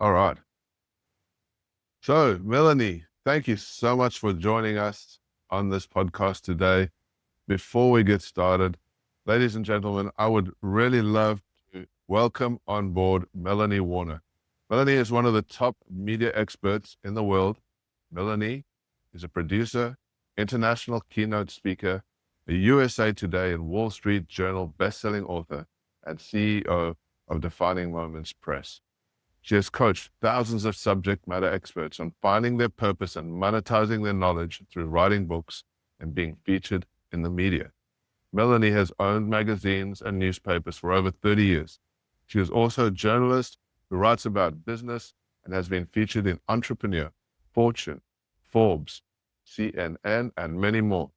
All right. So, Melanie, thank you so much for joining us on this podcast today. Before we get started, ladies and gentlemen, I would really love to welcome on board Melanie Warner. Melanie is one of the top media experts in the world. Melanie is a producer, international keynote speaker, a USA Today and Wall Street Journal bestselling author, and CEO of Defining Moments Press. She has coached thousands of subject matter experts on finding their purpose and monetizing their knowledge through writing books and being featured in the media. Melanie has owned magazines and newspapers for over 30 years. She is also a journalist who writes about business and has been featured in Entrepreneur, Fortune, Forbes, CNN, and many more.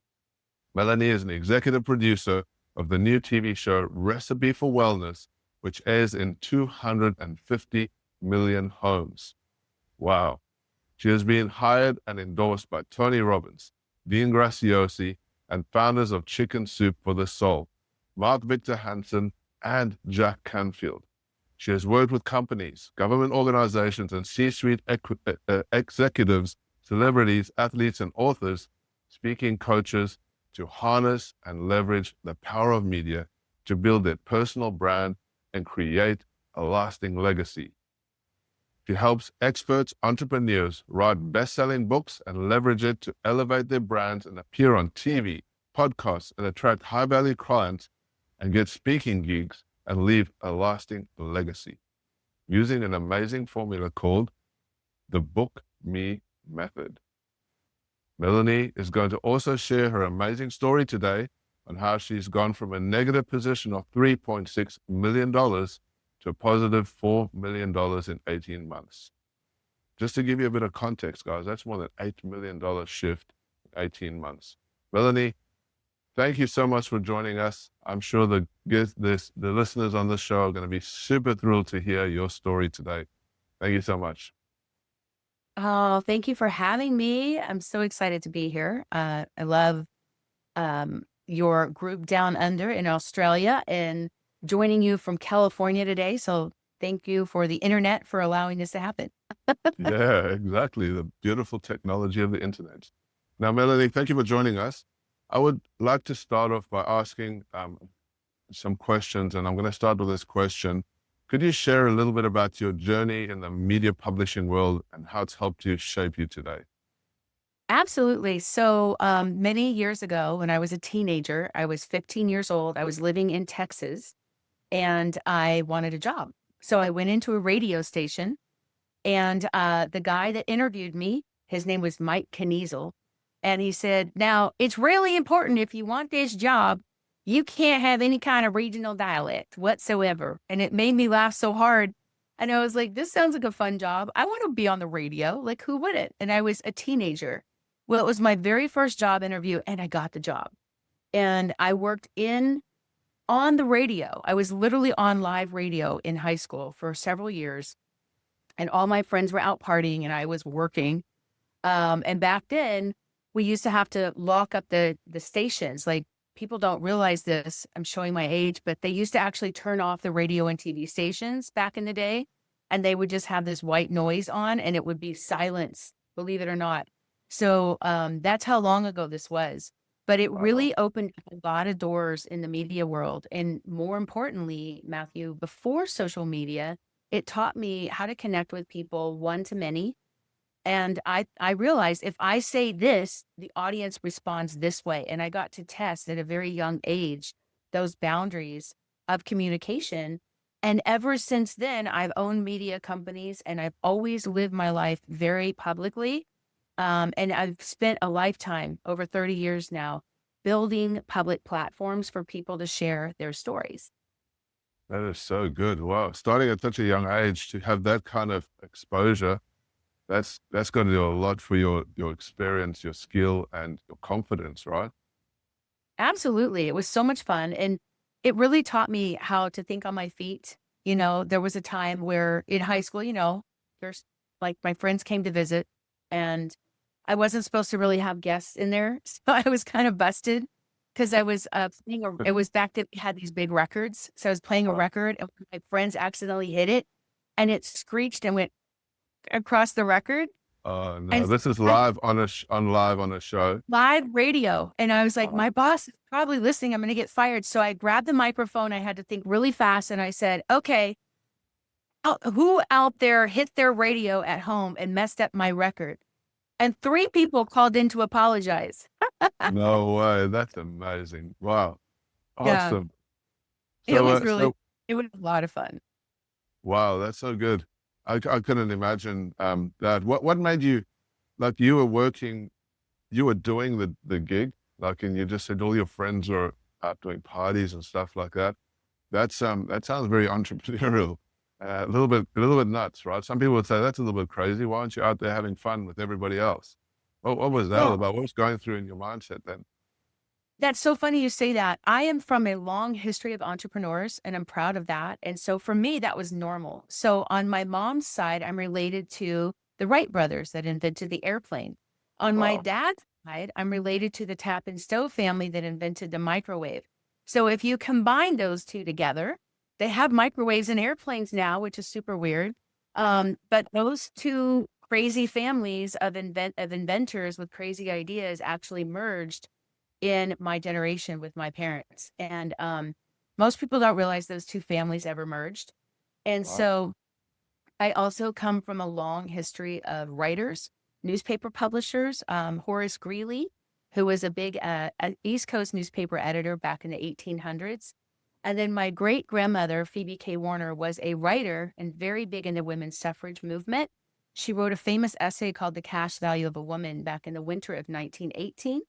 Melanie is an executive producer of the new TV show Recipe for Wellness, which airs in 250 million homes. Wow. She has been hired and endorsed by Tony Robbins, Dean Graziosi, and founders of Chicken Soup for the Soul, Mark Victor Hansen, and Jack Canfield. She has worked with companies, government organizations, and C-suite executives, celebrities, athletes, and authors, speaking coaches to harness and leverage the power of media to build their personal brand and create a lasting legacy. She helps experts, entrepreneurs write best-selling books and leverage it to elevate their brands and appear on TV, podcasts, and attract high-value clients and get speaking gigs and leave a lasting legacy using an amazing formula called the Book Me Method. Melanie is going to also share her amazing story today on how she's gone from a negative position of $3.6 million to a positive $4 million in 18 months. Just to give you a bit of context, guys, that's more than $8 million shift in 18 months. Melanie, thank you so much for joining us. I'm sure the listeners on this show are going to be super thrilled to hear your story today. Thank you so much. Oh, thank you for having me. I'm so excited to be here. I love your group down under in Australia and joining you from California today. So thank you for the internet for allowing this to happen. Yeah, exactly. The beautiful technology of the internet. Now, Melanie, thank you for joining us. I would like to start off by asking some questions, and I'm going to start with this question. Could you share a little bit about your journey in the media publishing world and how it's helped you shape you today? Absolutely. So many years ago, when I was a teenager, I was 15 years old. I was living in Texas and I wanted a job. So I went into a radio station and the guy that interviewed me, his name was Mike Kniezel. And he said, now it's really important if you want this job, you can't have any kind of regional dialect whatsoever. And it made me laugh so hard. And I was like, this sounds like a fun job. I want to be on the radio. Like, who wouldn't? And I was a teenager. Well, it was my very first job interview and I got the job. And I worked on the radio. I was literally on live radio in high school for several years. And all my friends were out partying and I was working. And back then, we used to have to lock up the stations. Like, people don't realize this. I'm showing my age, but they used to actually turn off the radio and TV stations back in the day. And they would just have this white noise on and it would be silence, believe it or not. So that's how long ago this was. But it Wow. really opened a lot of doors in the media world. And more importantly, Matthew, before social media, it taught me how to connect with people one to many. And I realized if I say this, the audience responds this way. And I got to test at a very young age those boundaries of communication. And ever since then, I've owned media companies and I've always lived my life very publicly. And I've spent a lifetime, over 30 years now, building public platforms for people to share their stories. That is so good. Wow. Starting at such a young age to have that kind of exposure, that's going to do a lot for your experience, your skill, and your confidence, right? Absolutely. It was so much fun. And it really taught me how to think on my feet. There was a time where in high school, there's like my friends came to visit and I wasn't supposed to really have guests in there. So I was kind of busted because I was it was back then we had these big records. So I was playing a Wow. record and my friends accidentally hit it and it screeched and went across the record. Oh no, And this is I live on live on a show. live radio. And I was like, Oh, my boss is probably listening. I'm going to get fired. So I grabbed the microphone. I had to think really fast. And I said, okay, who out there hit their radio at home and messed up my record? And 3 people called in to apologize. no way. That's amazing. Wow. Yeah, Awesome. it So, was really, so it was a lot of fun. wow, that's so good. I couldn't imagine that. What made you like you were working, you were doing the gig, like, and you just said all your friends were out doing parties and stuff like that. That sounds very entrepreneurial. A little bit nuts, right? Some people would say that's a little bit crazy. Why aren't you out there having fun with everybody else? What was that all Well, about? What was going through in your mindset then? that's so funny you say that. I am from a long history of entrepreneurs and I'm proud of that. And so for me, that was normal. So on my mom's side, I'm related to the Wright brothers that invented the airplane. On my Wow. dad's side, I'm related to the Tappan Stove family that invented the microwave. So if you combine those two together, they have microwaves in airplanes now, which is super weird. But those two crazy families of inventors with crazy ideas actually merged in my generation with my parents. And most people don't realize those two families ever merged. And Wow. so I also come from a long history of writers, newspaper publishers, Horace Greeley, who was a big East Coast newspaper editor back in the 1800s. And then my great grandmother, Phoebe K. Warner, was a writer and very big in the women's suffrage movement. She wrote a famous essay called The Cash Value of a Woman back in the winter of 1918.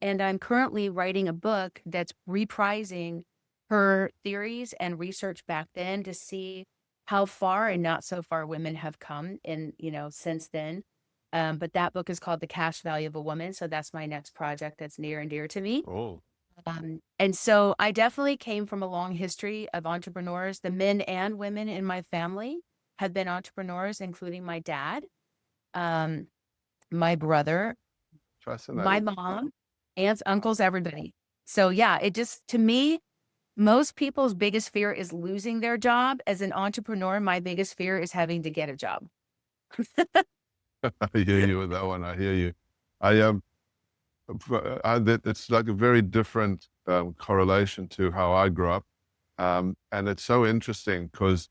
And I'm currently writing a book that's reprising her theories and research back then to see how far and not so far women have come in, since then. But that book is called The Cash Value of a Woman. So that's my next project that's near and dear to me. Oh, And so I definitely came from a long history of entrepreneurs. The men and women in my family have been entrepreneurs, including my dad, um, my brother, my fascinating. mom, aunts, uncles, everybody. So yeah, it just, to me, most people's biggest fear is losing their job. As an entrepreneur, my biggest fear is having to get a job. I hear you with that one. I hear you. I it's like a very different correlation to how I grew up, and it's so interesting because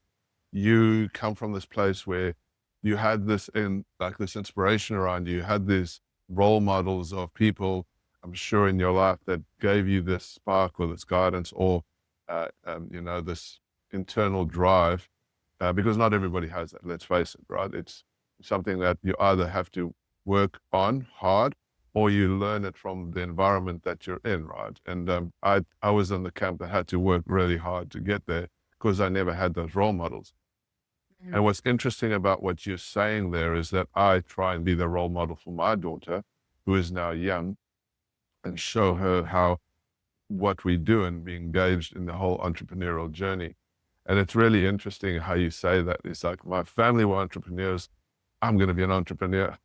you come from this place where you had this inspiration around you. You had these role models of people, I'm sure, in your life that gave you this spark or this guidance or this internal drive, because not everybody has that. Let's face it, right? It's something that you either have to work on hard or you learn it from the environment that you're in, right? And I was in the camp that had to work really hard to get there because I never had those role models. Mhm. And what's interesting about what you're saying there is that I try and be the role model for my daughter, who is now young, and show her how what we do and be engaged in the whole entrepreneurial journey. And it's really interesting how you say that. It's like my family were entrepreneurs. I'm going to be an entrepreneur.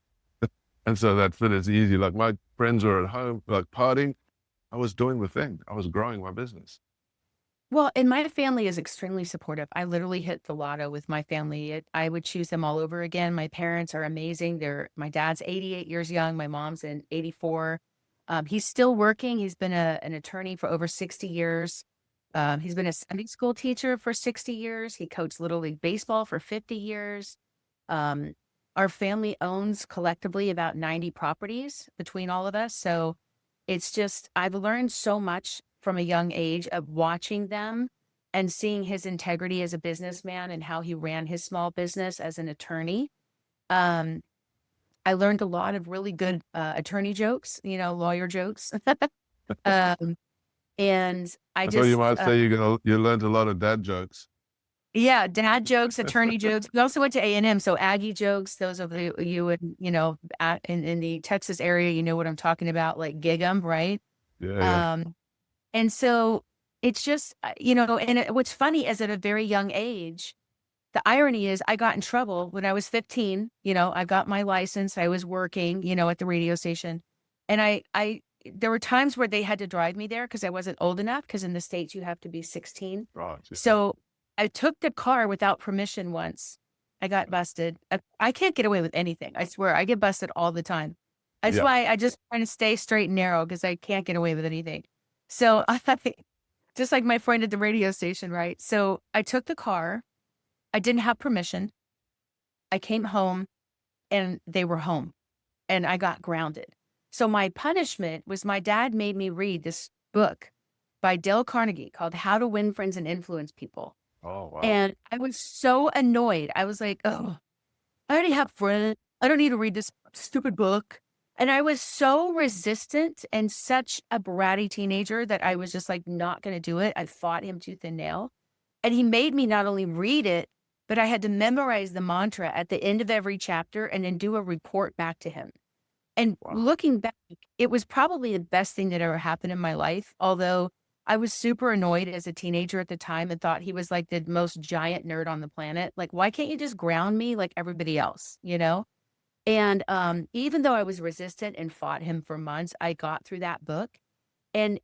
And so that fit is easy. Like my friends were at home, like partying. I was doing the thing. I was growing my business. Well, and my family is extremely supportive. I literally hit the lotto with my family. I would choose them all over again. My parents are amazing. My dad's 88 years young. My mom's in 84. He's still working. He's been an attorney for over 60 years. He's been a Sunday school teacher for 60 years. He coached Little League Baseball for 50 years. Um, our family owns collectively about 90 properties between all of us. So it's just, I've learned so much from a young age of watching them and seeing his integrity as a businessman and how he ran his small business as an attorney. Um, I learned a lot of really good attorney jokes, lawyer jokes. um, and I I thought you just, might say you learned a lot of dad jokes. yeah, dad jokes, attorney jokes. We also went to A&M, so Aggie jokes. Those of you in, in the Texas area, you know what I'm talking about, like gig 'em, right? Yeah, yeah. Um, And so it's just, what's funny is at a very young age, the irony is I got in trouble when I was 15. I got my license. I was working, at the radio station. And there were times where they had to drive me there because I wasn't old enough, because in the States you have to be 16. Right. Yeah. So I took the car without permission once. I got busted. I can't get away with anything. I swear, I get busted all the time. That's Yeah. why I just trying to stay straight and narrow because I can't get away with anything. So I just like my friend at the radio station, right? So I took the car. I didn't have permission. I came home and they were home and I got grounded. So my punishment was my dad made me read this book by Dale Carnegie called How to Win Friends and Influence People. Oh, wow. And I was so annoyed. I was like, oh, I already have friends. I don't need to read this stupid book. And I was so resistant and such a bratty teenager that I was just like not going to do it. I fought him tooth and nail. And he made me not only read it, but I had to memorize the mantra at the end of every chapter and then do a report back to him. And Wow. looking back, it was probably the best thing that ever happened in my life. Although I was super annoyed as a teenager at the time and thought he was like the most giant nerd on the planet. Like, why can't you just ground me like everybody else, you know? And even though I was resistant and fought him for months, I got through that book. And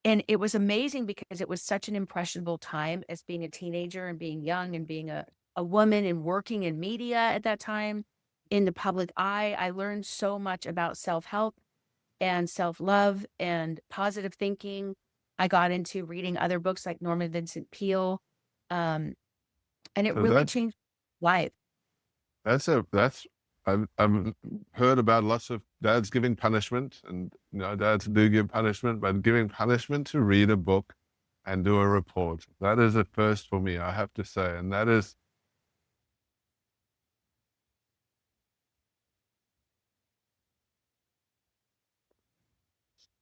it was amazing because it was such an impressionable time as being a teenager and being young and being a woman and working in media at that time in the public eye. I learned so much about self-help and self-love and positive thinking. I got into reading other books like Norman Vincent Peale. Um, and it So really changed life. that's I've heard about lots of dads giving punishment, and dads do give punishment, but giving punishment to read a book and do a report, that is a first for me, I have to say. And that is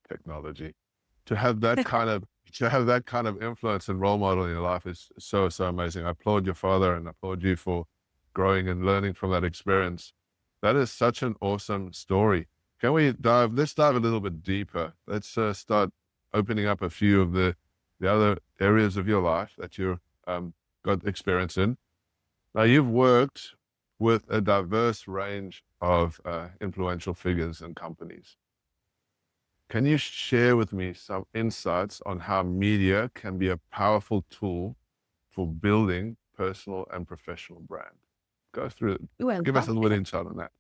technology. To have that kind of influence and role model in your life is so amazing. I applaud your father and I applaud you for growing and learning from that experience. That is such an awesome story. Let's dive a little bit deeper. Let's start opening up a few of the other areas of your life that you've got experience in. Now, you've worked with a diverse range of influential figures and companies. Can you share with me some insights on how media can be a powerful tool for building personal and professional brand? Go through it. Ooh, Give us a little bit of insight on that.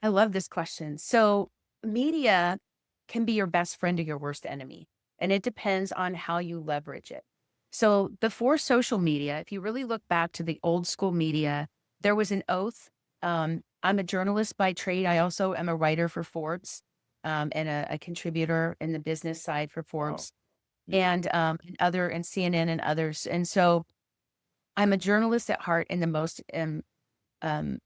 I love this question. So media can be your best friend or your worst enemy, and it depends on how you leverage it. So before social media, if you really look back to the old school media, there was an oath. I'm a journalist by trade. I also am a writer for Forbes, and a contributor in the business side for Wow. Forbes Yeah. and CNN and others. And so I'm a journalist at heart in the most um,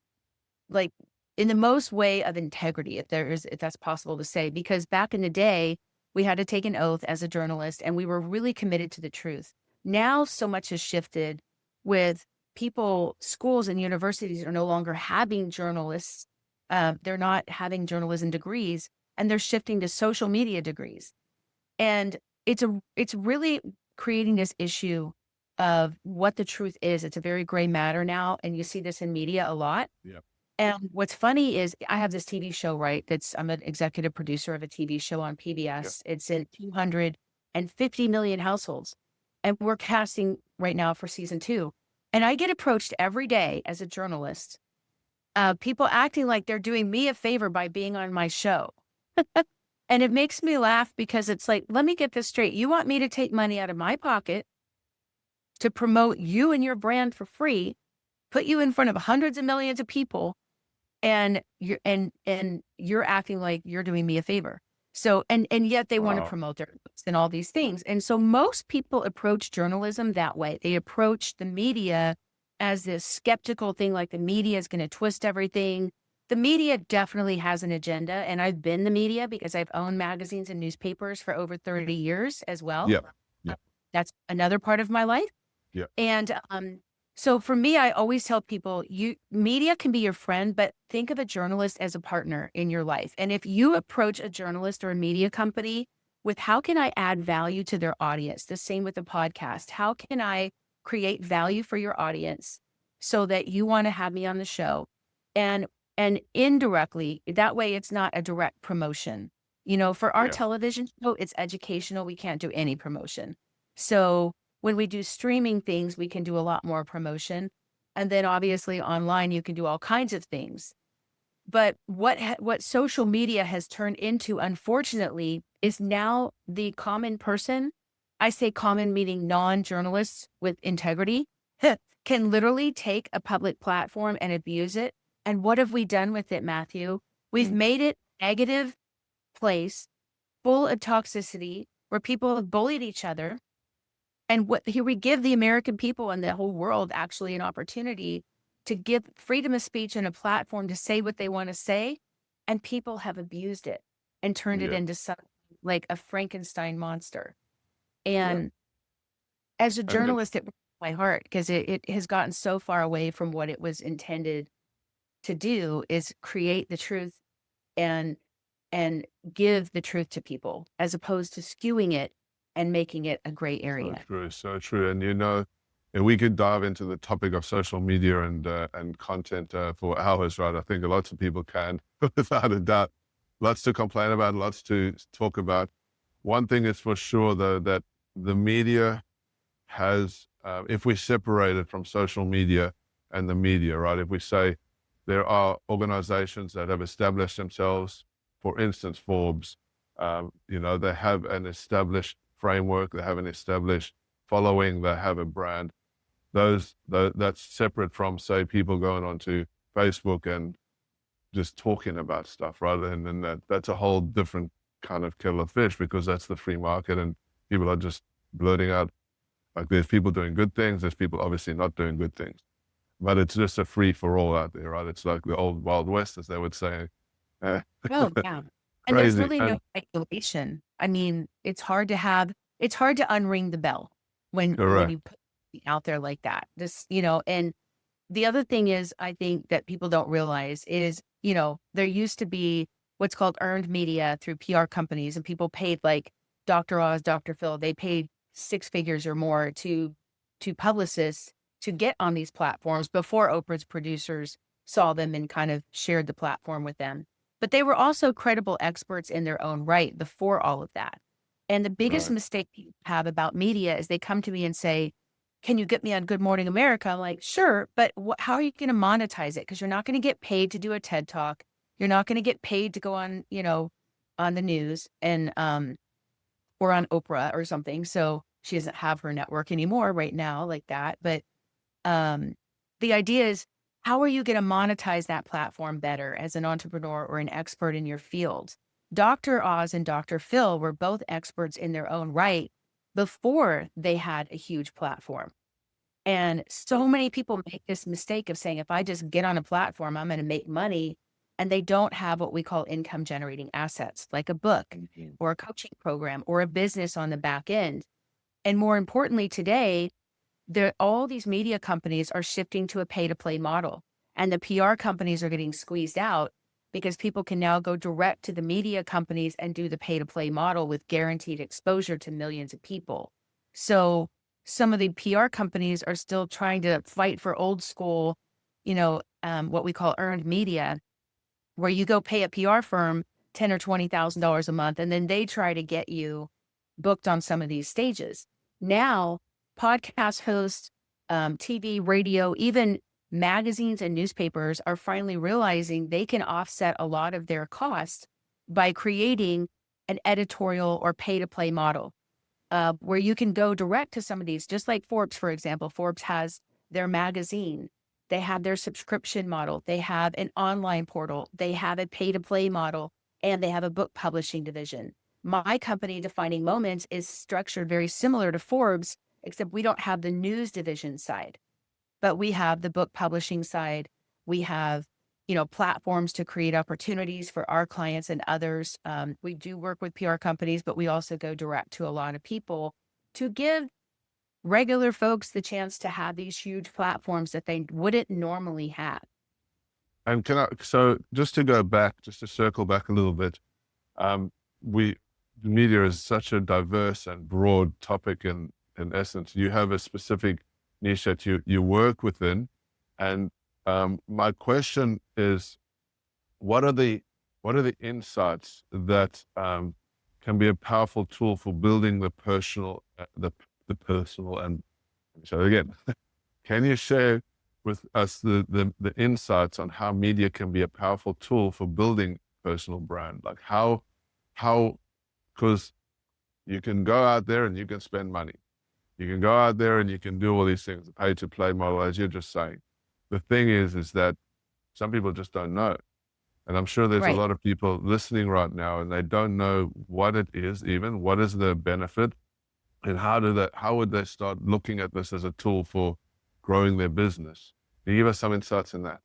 like in the most way of integrity, if that's possible to say, because back in the day, we had to take an oath as a journalist and we were really committed to the truth. Now, so much has shifted with people, schools and universities are no longer having journalists. They're not having journalism degrees and they're shifting to social media degrees. And it's really creating this issue of what the truth is. It's a very gray matter now. And you see this in media a lot. Yeah. And what's funny is I have this TV show, right? I'm an executive producer of a TV show on Yeah. PBS. It's in 250 million households. And we're casting right now for season 2. And I get approached every day as a journalist, people acting like they're doing me a favor by being on my show. And it makes me laugh because it's like, let me get this straight. You want me to take money out of my pocket to promote you and your brand for free, put you in front of hundreds of millions of people, and you're acting like you're doing me a favor. So and yet they want to Wow. promote their books and all these things. And so most people approach journalism that way. They approach the media as this skeptical thing, like the media is going to twist everything. The media definitely has an agenda, and I've been the media because I've owned magazines and newspapers for over 30 years as well. Yeah. Uh, Yeah. That's another part of my life. Yeah. And so for me, I always tell people, media can be your friend, but think of a journalist as a partner in your life. And if you approach a journalist or a media company with how can I add value to their audience, the same with the podcast, how can I create value for your audience so that you want to have me on the show? And indirectly, that way it's not a direct promotion. For our Yeah. television show, it's educational. We can't do any promotion. So when we do streaming things, we can do a lot more promotion. And then obviously online, you can do all kinds of things. But what social media has turned into, unfortunately, is now the common person, I say common meaning non-journalists with integrity, can literally take a public platform and abuse it. And what have we done with it, Matthew? We've made it a negative place full of toxicity where people have bullied each other. And what here we give the American people and the whole world actually an opportunity to give freedom of speech and a platform to say what they want to say. And people have abused it and turned it Yeah. into some like a Frankenstein monster. Yeah. And as a And journalist, it breaks my heart because it has gotten so far away from what it was intended to do, is create the truth and and give the truth to people as opposed to skewing it and making it a gray so area. true, so true. And and we could dive into the topic of social media and content for hours, right? I think lots of people can, without a doubt. Lots to complain about, lots to talk about. One thing is for sure, though, that the media has, if we separate it from social media and the media, right? If we say there are organizations that have established themselves, for instance, Forbes, they have an established framework, they have an established following, they have a brand. That's separate from, say, people going onto Facebook and just talking about stuff, rather than that. That's a whole different kind of kettle of fish, because that's the free market and people are just blurting out. Like, there's people doing good things, there's people obviously not doing good things, but it's just a free for all out there, right? It's like the old Wild West, as they would say. Eh, Oh, yeah. And there's crazy. really no And regulation. I mean, it's hard to unring the bell when correct. you put it out there like that. This, and the other thing is, I think that people don't realize is, there used to be what's called earned media through PR companies, and people paid like Dr. Oz, Dr. Phil, they paid six figures or more to publicists to get on these platforms before Oprah's producers saw them and kind of shared the platform with them. But they were also credible experts in their own right before all of that. And the biggest Right. mistake people have about media is they come to me and say, can you get me on Good Morning America? I'm like, sure, but how are you going to monetize it? Because you're not going to get paid to do a TED talk. You're not going to get paid to go on, on the news and or on Oprah or something. So she doesn't have her network anymore right now like that. But um, the idea is, how are you going to monetize that platform better as an entrepreneur or an expert in your field? Dr. Oz and Dr. Phil were both experts in their own right before they had a huge platform. And so many people make this mistake of saying, if I just get on a platform, I'm going to make money. And they don't have what we call income generating assets, like a book or a coaching program or a business on the back end. And more importantly, today, all these media companies are shifting to a pay to play model. And the PR companies are getting squeezed out because people can now go direct to the media companies and do the pay to play model with guaranteed exposure to millions of people. So some of the PR companies are still trying to fight for old school, what we call earned media, where you go pay a PR firm $10 or $20,000 a month, and then they try to get you booked on some of these stages. Now, podcast hosts, TV, radio, even magazines and newspapers are finally realizing they can offset a lot of their costs by creating an editorial or pay to play model, where you can go direct to some of these, just like Forbes, for example. Forbes has their magazine, they have their subscription model, they have an online portal, they have a pay to play model, and they have a book publishing division. My company, Defining Moments, is structured very similar to Forbes, except we don't have the news division side, but we have the book publishing side. We have, platforms to create opportunities for our clients and others. We do work with PR companies, but we also go direct to a lot of people to give regular folks the chance to have these huge platforms that they wouldn't normally have. And so just to go back, just to circle back a little bit, um, we, media is such a diverse and broad topic in essence. You have a specific niche that you work within. And my question is, what are the insights that can be a powerful tool for building the personal, the personal and so again, can you share with us the insights on how media can be a powerful tool for building personal brand. Like how because you can go out there and you can spend money. You can go out there and you can do all these things, the pay to play model, as you're just saying. The thing is that some people just don't know. And I'm sure there's a Right. lot of people listening right now and they don't know what it is, even what is the benefit, and how would they start looking at this as a tool for growing their business? Can you give us some insights in that?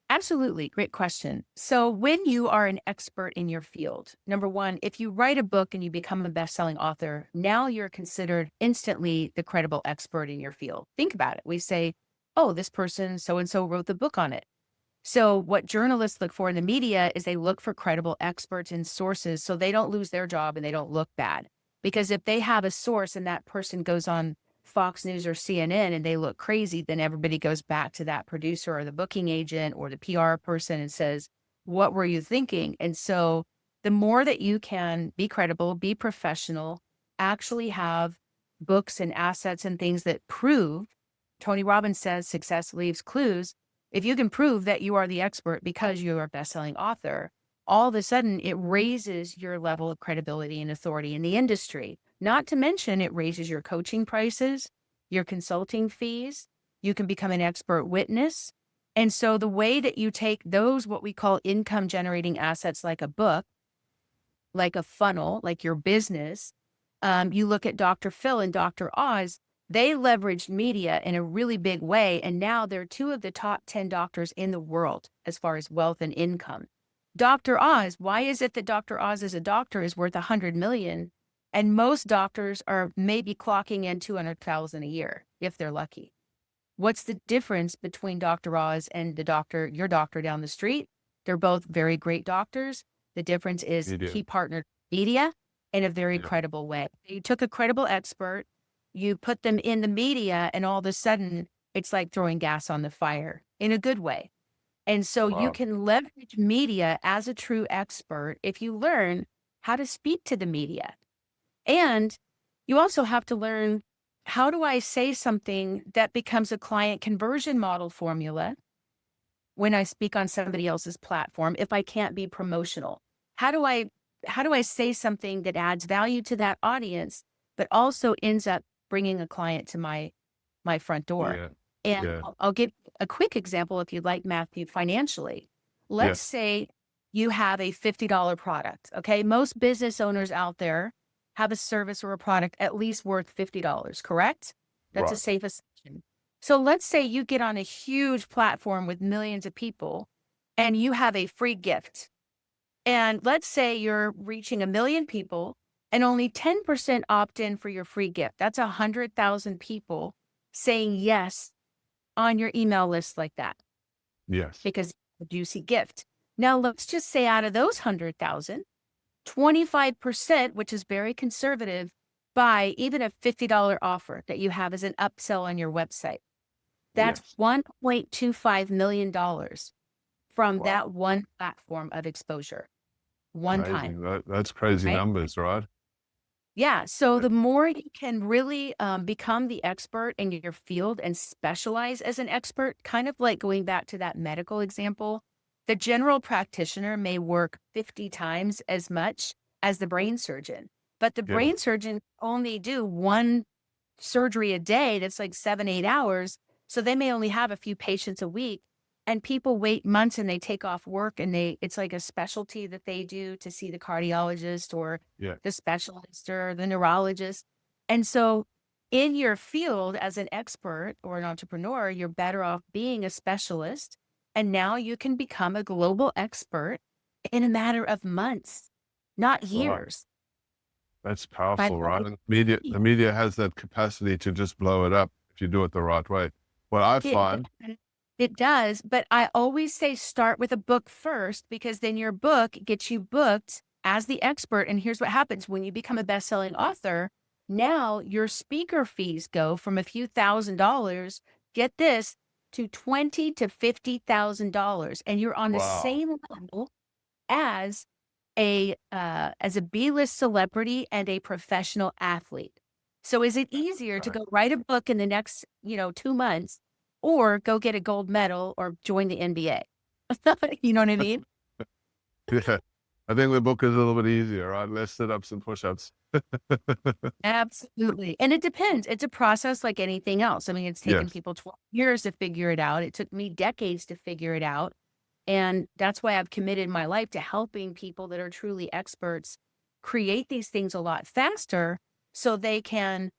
Absolutely. Great question. So, when you are an expert in your field, number one, if you write a book and you become a best-selling author, now you're considered instantly the credible expert in your field. Think about it. We say, oh, this person so and so wrote the book on it. So, what journalists look for in the media is they look for credible experts and sources so they don't lose their job and they don't look bad. Because if they have a source and that person goes on Fox News or CNN and they look crazy, then everybody goes back to that producer or the booking agent or the PR person and says, what were you thinking? And so, the more that you can be credible, be professional, actually have books and assets and things that prove, Tony Robbins says success leaves clues. If you can prove that you are the expert because you are a best-selling author, all of a sudden it raises your level of credibility and authority in the industry. Not to mention it raises your coaching prices, your consulting fees. You can become an expert witness. And so the way that you take those, what we call income generating assets, like a book, like a funnel, like your business, you look at Dr. Phil and Dr. Oz, they leveraged media in a really big way. And now they're two of the top 10 doctors in the world as far as wealth and income. Dr. Oz, why is it that Dr. Oz as a doctor is worth 100 million? And most doctors are maybe clocking in 200,000 a year if they're lucky. What's the difference between Dr. Oz and your doctor down the street? They're both very great doctors. The difference is Media. he partnered media in a very Yeah. credible way. You took a credible expert, you put them in the media, and all of a sudden it's like throwing gas on the fire in a good way. And so you Wow. can leverage media as a true expert if you learn how to speak to the media. And you also have to learn, how do I say something that becomes a client conversion model formula when I speak on somebody else's platform if I can't be promotional? How do I say something that adds value to that audience but also ends up bringing a client to my front door? Yeah. And Yeah. I'll give a quick example if you'd like, Matthew, financially. Let's Yes. say you have a $50 product. Okay. Most business owners out there have a service or a product at least worth $50, correct? That's a Right. safe assumption. So let's say you get on a huge platform with millions of people and you have a free gift. And let's say you're reaching 1 million people and only 10% opt in for your free gift. That's 100,000 people saying yes on your email list like that Yes. because it's a juicy gift. Now, let's just say out of those 100,000, 25%, which is very conservative, buy even a $50 offer that you have as an upsell on your website. That's Yes. $1.25 million from Wow. that one platform of exposure, one time. Amazing. That's crazy Right? numbers, right? Yeah. So That- the more you can really become the expert in your field and specialize as an expert, kind of like going back to that medical example, the general practitioner may work 50 times as much as the brain surgeon, but the Yeah. brain surgeon only do one surgery a day that's like 7, 8 hours. So they may only have a few patients a week. And people wait months and they take off work and it's like a specialty that they do to see the cardiologist or Yeah. the specialist or the neurologist. And so in your field as an expert or an entrepreneur, you're better off being a specialist. And now you can become a global expert in a matter of months, not Right. years. That's By powerful, the right? way, And the media has that capacity to just blow it up if you do it the right way. What I It find, it does, but I always say start with a book first because then your book gets you booked as the expert. And here's what happens when you become a best-selling author. Now your speaker fees go from a few $1,000s, get this, to $20 to $50,000, and you're on the wow, same level as a B-list celebrity and a professional athlete. So is it easier to right. go write a book in the next, 2 months or go get a gold medal or join the NBA. You know what I mean? Yeah. I think the book is a little bit easier, right? Less sit-ups and push-ups. Absolutely. And it depends. It's a process like anything else. I mean, it's taken Yes. people 12 years to figure it out. It took me decades to figure it out. And that's why I've committed my life to helping people that are truly experts create these things a lot faster so they can,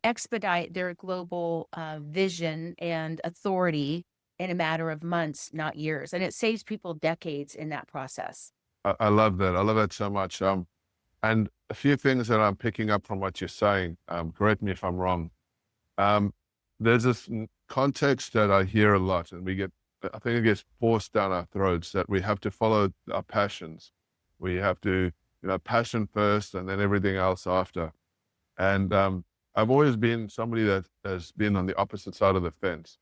expedite their global vision and authority in a matter of months, not years. And it saves people decades in that process. I love that. I love that so much. And a few things that I'm picking up from what you're saying, correct me if I'm wrong. Um, there's this context that I hear a lot, and I think it gets forced down our throats that we have to follow our passions. We have to, passion first and then everything else after. And I've always been somebody that has been on the opposite side of the fence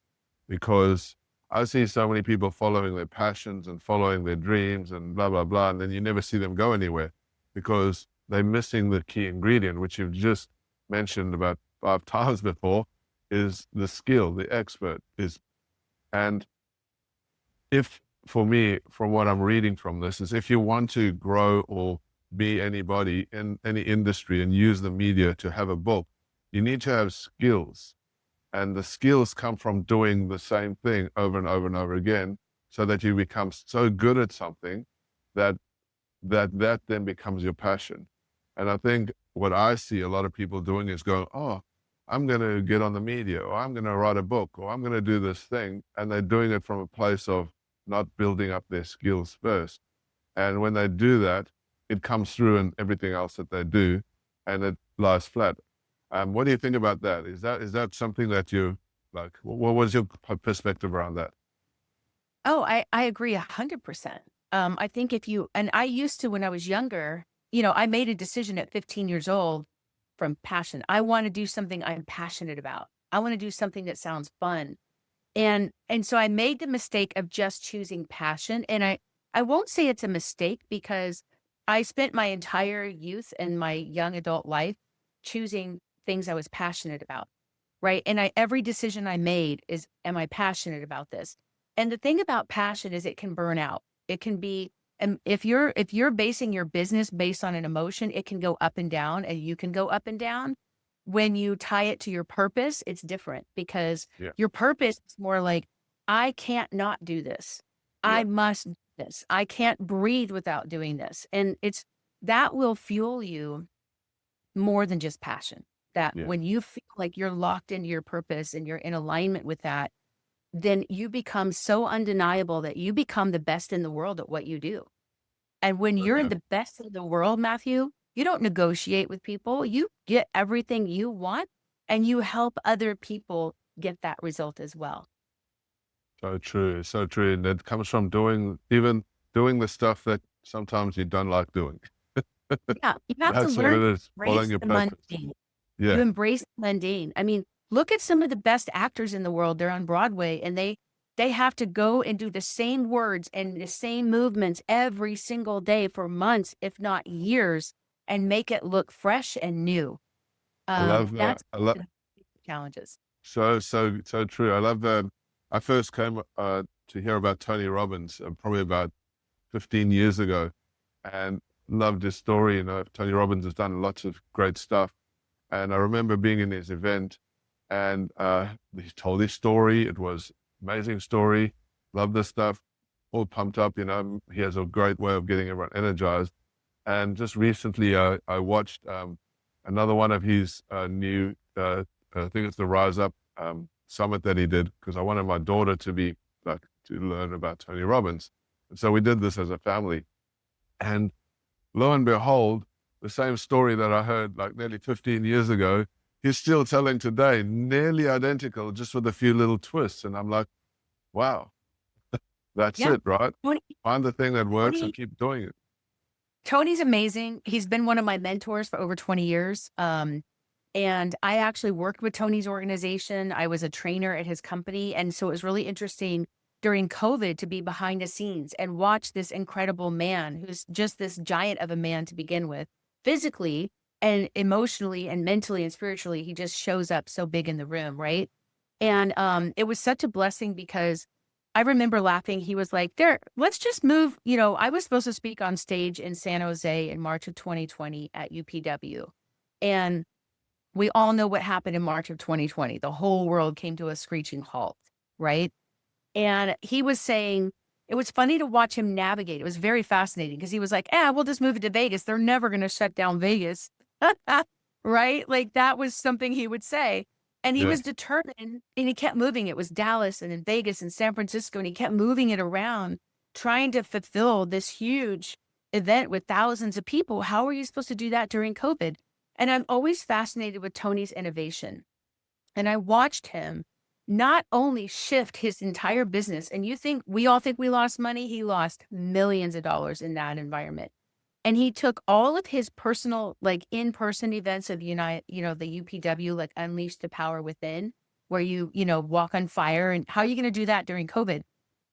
because I see so many people following their passions and following their dreams and blah, blah, blah. And then you never see them go anywhere because they're missing the key ingredient, which you've just mentioned about 5 times before, is the skill, the expert is. And if, for me, from what I'm reading from this, is if you want to grow or be anybody in any industry and use the media to have a book, you need to have skills. And the skills come from doing the same thing over and over and over again so that you become so good at something that that then becomes your passion. And I think what I see a lot of people doing is going, oh, I'm going to get on the media, or I'm going to write a book, or I'm going to do this thing. And they're doing it from a place of not building up their skills first. And when they do that, it comes through in everything else that they do, and it lies flat. What do you think about that? Is that something that you like? What was your perspective around that? Oh, I agree 100%. I think and I used to, when I was younger, I made a decision at 15 years old from passion. I want to do something I'm passionate about. I want to do something that sounds fun. And so I made the mistake of just choosing passion. And I won't say it's a mistake because I spent my entire youth and my young adult life choosing things I was passionate about. Right. And every decision I made is, am I passionate about this? And the thing about passion is it can burn out. It can be, and if you're basing your business based on an emotion, it can go up and down, and you can go up and down. When you tie it to your purpose, it's different because Yeah, your purpose is more like, I can't not do this. yeah, I must do this. I can't breathe without doing this. And that will fuel you more than just passion. That yeah. when you feel like you're locked into your purpose and you're in alignment with that, then you become so undeniable that you become the best in the world at what you do. And when you're Okay. the best in the world, Matthew, you don't negotiate with people. You get everything you want and you help other people get that result as well. So true, so true. And it comes from even doing the stuff that sometimes you don't like doing. Yeah, you have to That's what learn it to is, following embrace your the purpose. mundane. You Yeah, embrace the mundane. I mean, look at some of the best actors in the world. They're on Broadway and they have to go and do the same words and the same movements every single day for months, if not years, and make it look fresh and new. I love that. That's I love one of the challenges. so true. I love that. I first came to hear about Tony Robbins probably about 15 years ago, and loved his story. Tony Robbins has done lots of great stuff. And I remember being in his event, and he told his story. It was amazing story. Love this stuff. All pumped up. He has a great way of getting everyone energized. And just recently, I watched another one of his new. I think it's the Rise Up summit that he did because I wanted my daughter to learn about Tony Robbins. And so we did this as a family. And lo and behold, the same story that I heard like nearly 15 years ago, he's still telling today, nearly identical, just with a few little twists. And I'm like, wow, that's Yeah. it, right? Tony, Find the thing that works and Tony, keep doing it. Tony's amazing. He's been one of my mentors for over 20 years. And I actually worked with Tony's organization. I was a trainer at his company. And so it was really interesting during COVID to be behind the scenes and watch this incredible man who's just this giant of a man to begin with, physically and emotionally and mentally and spiritually. He just shows up so big in the room, right? And it was such a blessing because I remember laughing. He was like, there, let's just move. I was supposed to speak on stage in San Jose in March of 2020 at UPW. And we all know what happened in March of 2020. The whole world came to a screeching halt, right? And he was saying, it was funny to watch him navigate. It was very fascinating because he was like, we'll just move it to Vegas. They're never going to shut down Vegas. Right? Like that was something he would say. And he Yeah. was determined and he kept moving. It was Dallas and then Vegas and San Francisco. And he kept moving it around, trying to fulfill this huge event with thousands of people. How are you supposed to do that during COVID? And I'm always fascinated with Tony's innovation. And I watched him not only shift his entire business, and we all think we lost money. He lost millions of dollars in that environment. And he took all of his personal, like in-person events of the UPW, like Unleash the Power Within, where walk on fire. And how are you going to do that during COVID?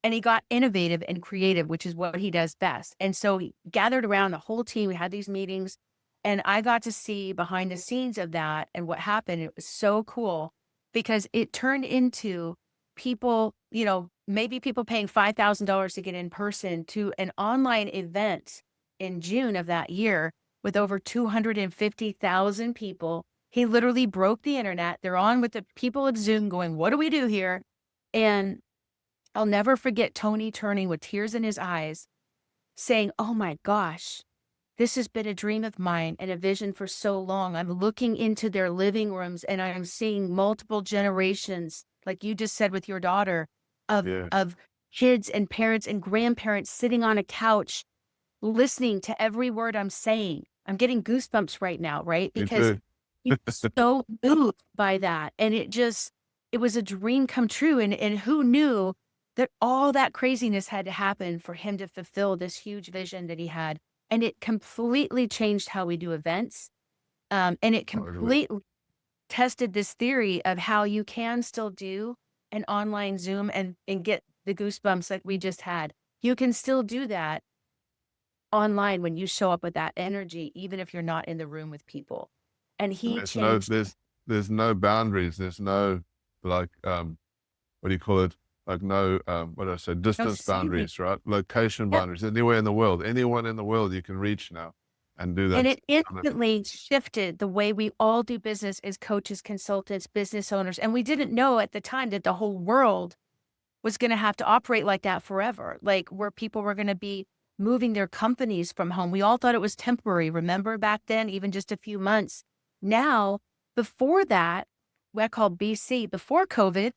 And he got innovative and creative, which is what he does best. And so he gathered around the whole team. We had these meetings and I got to see behind the scenes of that and what happened. It was so cool because it turned into people, maybe people paying $5,000 to get in person to an online event in June of that year with over 250,000 people. He literally broke the internet. They're on with the people of Zoom going, what do we do here? And I'll never forget Tony turning with tears in his eyes saying, oh my gosh, this has been a dream of mine and a vision for so long. I'm looking into their living rooms and I'm seeing multiple generations, like you just said with your daughter, Yeah. of kids and parents and grandparents sitting on a couch, listening to every word I'm saying. I'm getting goosebumps right now, right? Me Because too. he was so moved by that. And it was a dream come true. And who knew that all that craziness had to happen for him to fulfill this huge vision that he had. And it completely changed how we do events. And it Totally. completely tested this theory of how you can still do an online Zoom and get the goosebumps like we just had. You can still do that online when you show up with that energy, even if you're not in the room with people. And And he changed. there's no boundaries. There's no like what do you call it? Like no what do I say? No Distance ceiling. boundaries, right? Location Yep. boundaries. Anywhere in the world, anyone in the world you can reach now and do And that it kind of instantly shifted the way we all do business as coaches, consultants, business owners. And we didn't know at the time that the whole world was going to have to operate like that forever, like where people were going to be moving their companies from home. We all thought it was temporary. Remember back then, even just a few months. Now, before that, what I call BC, before COVID,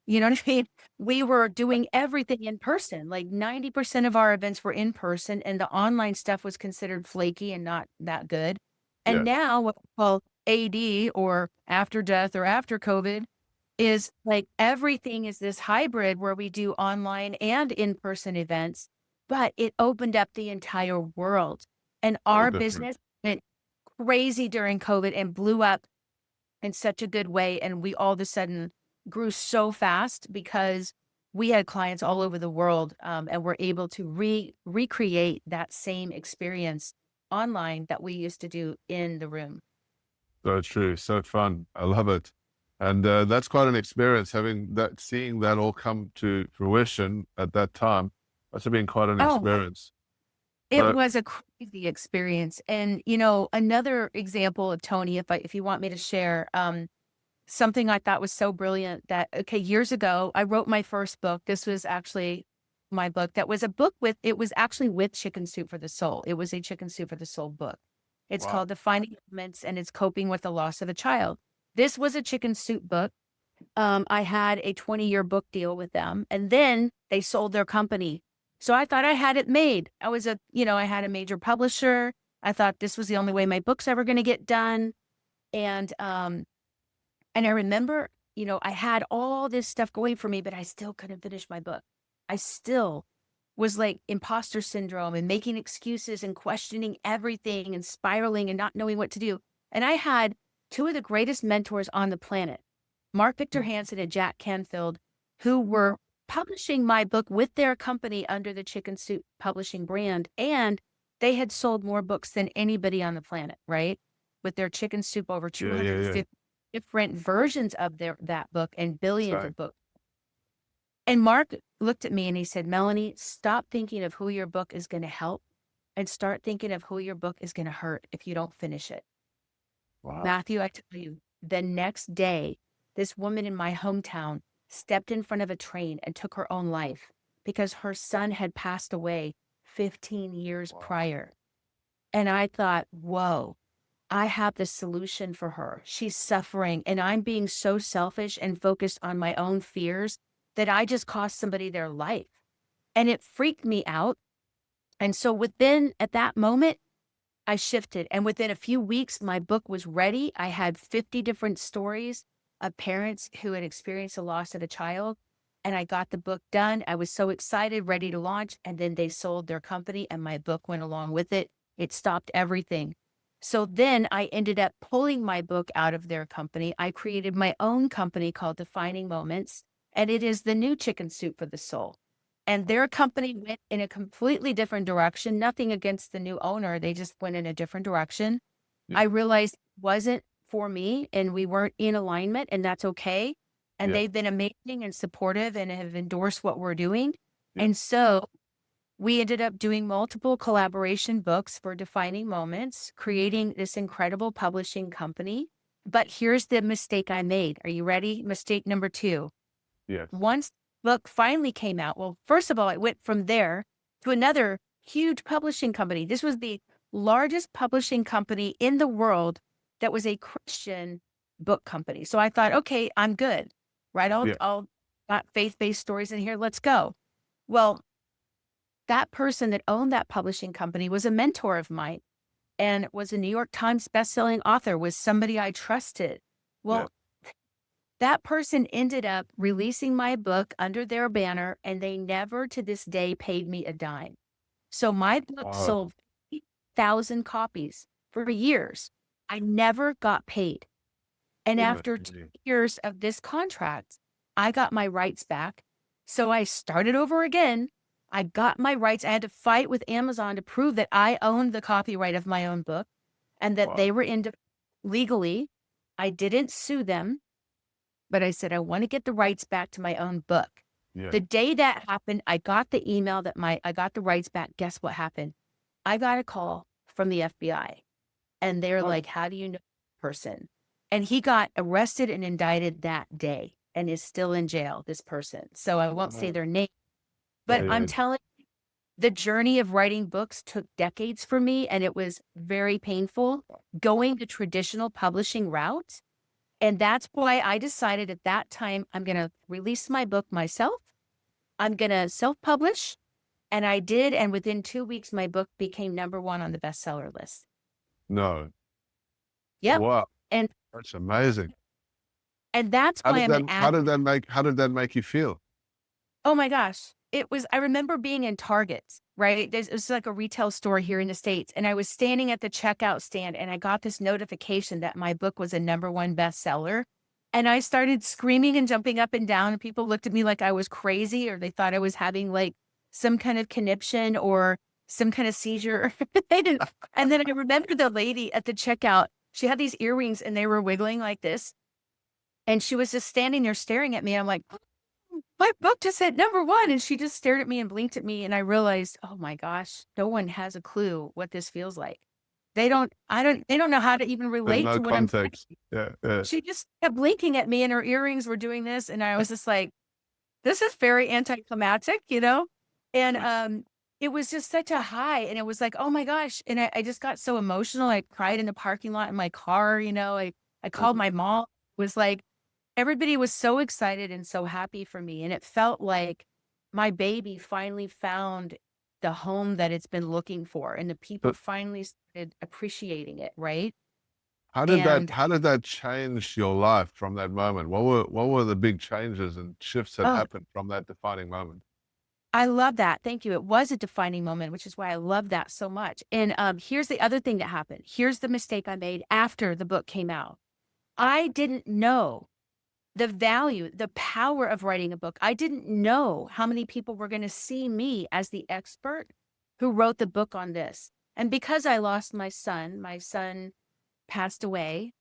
you know what I mean? We were doing everything in person. Like 90% of our events were in person, and the online stuff was considered flaky and not that good. And yeah. now, what we call AD or after death or after COVID is like everything is this hybrid where we do online and in-person events, but it opened up the entire world. And So our different. business went crazy during COVID and blew up in such a good way. And we all of a sudden grew so fast because we had clients all over the world and were able to recreate that same experience online that we used to do in the room. So true. So fun. I love it. And that's quite an experience having that, seeing that all come to fruition at that time. Must have been quite an Oh, experience. it So, was a crazy experience. And, another example of Tony, if you want me to share, something I thought was so brilliant that, okay, years ago, I wrote my first book. This was actually my book that was a book it was actually with Chicken Soup for the Soul. It was a Chicken Soup for the Soul book. It's wow. called Defining Elements and it's Coping with the Loss of a Child. This was a Chicken Soup book. I had a 20-year book deal with them and then they sold their company. So I thought I had it made. I had a major publisher. I thought this was the only way my book's ever going to get done. And, and I remember, I had all this stuff going for me, but I still couldn't finish my book. I still was like imposter syndrome and making excuses and questioning everything and spiraling and not knowing what to do. And I had two of the greatest mentors on the planet, Mark Victor Hansen and Jack Canfield, who were publishing my book with their company under the Chicken Soup Publishing brand. And they had sold more books than anybody on the planet, right? With their Chicken Soup over Yeah, yeah, yeah. 250 different versions of that book and billions So, of books. And Mark looked at me and he said, Melanie, stop thinking of who your book is going to help and start thinking of who your book is going to hurt if you don't finish it. wow. Matthew, I tell you, the next day, this woman in my hometown stepped in front of a train and took her own life because her son had passed away 15 years Wow. prior. And I thought, whoa, I have the solution for her. She's suffering, and I'm being so selfish and focused on my own fears that I just cost somebody their life. And it freaked me out. And so at that moment, I shifted. And within a few weeks, my book was ready. I had 50 different stories of parents who had experienced the loss of a child. And I got the book done. I was so excited, ready to launch. And then they sold their company and my book went along with it. It stopped everything. So then I ended up pulling my book out of their company. I created my own company called Defining Moments, and it is the new chicken soup for the soul. And their company went in a completely different direction. Nothing against the new owner. They just went in a different direction. Yeah. I realized it wasn't for me and we weren't in alignment, and that's okay. And Yeah. they've been amazing and supportive and have endorsed what we're doing. Yeah. And so we ended up doing multiple collaboration books for Defining Moments, creating this incredible publishing company. But here's the mistake I made. Are you ready? Mistake number 2. Yes. Once the book finally came out, well, first of all, it went from there to another huge publishing company. This was the largest publishing company in the world that was a Christian book company. So I thought, okay, I'm good, right? Yeah. I'll got faith-based stories in here. Let's go. Well, that person that owned that publishing company was a mentor of mine and was a New York Times bestselling author, was somebody I trusted. Yeah. Well, that person ended up releasing my book under their banner, and they never to this day paid me a dime. So my book Wow. sold 1,000 copies for years. I never got paid. And Goodness after 2 me. years of this contract, I got my rights back. So I started over again. I got my rights. I had to fight with Amazon to prove that I owned the copyright of my own book and that Wow. they were legally. I didn't sue them, but I said, I want to get the rights back to my own book. Yeah. The day that happened, I got the email that I got the rights back. Guess what happened? I got a call from the FBI and they're Oh, like, how do you know the person? And he got arrested and indicted that day and is still in jail, this person. So I won't say wow. their name, Yeah. but Yeah. I'm telling you, the journey of writing books took decades for me and it was very painful going the traditional publishing route. And that's why I decided at that time, I'm going to release my book myself. I'm going to self-publish. And I did. And within 2 weeks, my book became #1 on the bestseller list. No. Yep. Wow. And That's amazing. that's How why did I'm an that how ad. did that make how did that make you feel? Oh my gosh. I remember being in Target, right? It's like a retail store here in the States. And I was standing at the checkout stand and I got this notification that my book was a #1 bestseller. And I started screaming and jumping up and down. And people looked at me like I was crazy or they thought I was having like some kind of conniption or some kind of seizure. They didn't. And then I remember the lady at the checkout, she had these earrings and they were wiggling like this. And she was just standing there staring at me. I'm like, my book just hit #1. And she just stared at me and blinked at me. And I realized, oh my gosh, no one has a clue what this feels like. They don't know how to even There's relate no to what I'm saying. context. Yeah. Yeah. She just kept blinking at me and her earrings were doing this. And I was just like, this is very anticlimactic, you know? And it was just such a high. And it was like, oh my gosh. And I just got so emotional. I cried in the parking lot in my car, you know. I called my mom. It was like, everybody was so excited and so happy for me, and it felt like my baby finally found the home that it's been looking for, and the people So finally started appreciating it, right? how did that And how did that change your life from that moment? What were the big changes and shifts that oh, happened from that defining moment? I love that. Thank you. It was a defining moment, which is why I love that so much. And here's the other thing that happened. Here's the mistake I made after the book came out. I didn't know the value, the power of writing a book. I didn't know how many people were going to see me as the expert who wrote the book on this. And because I lost my son passed away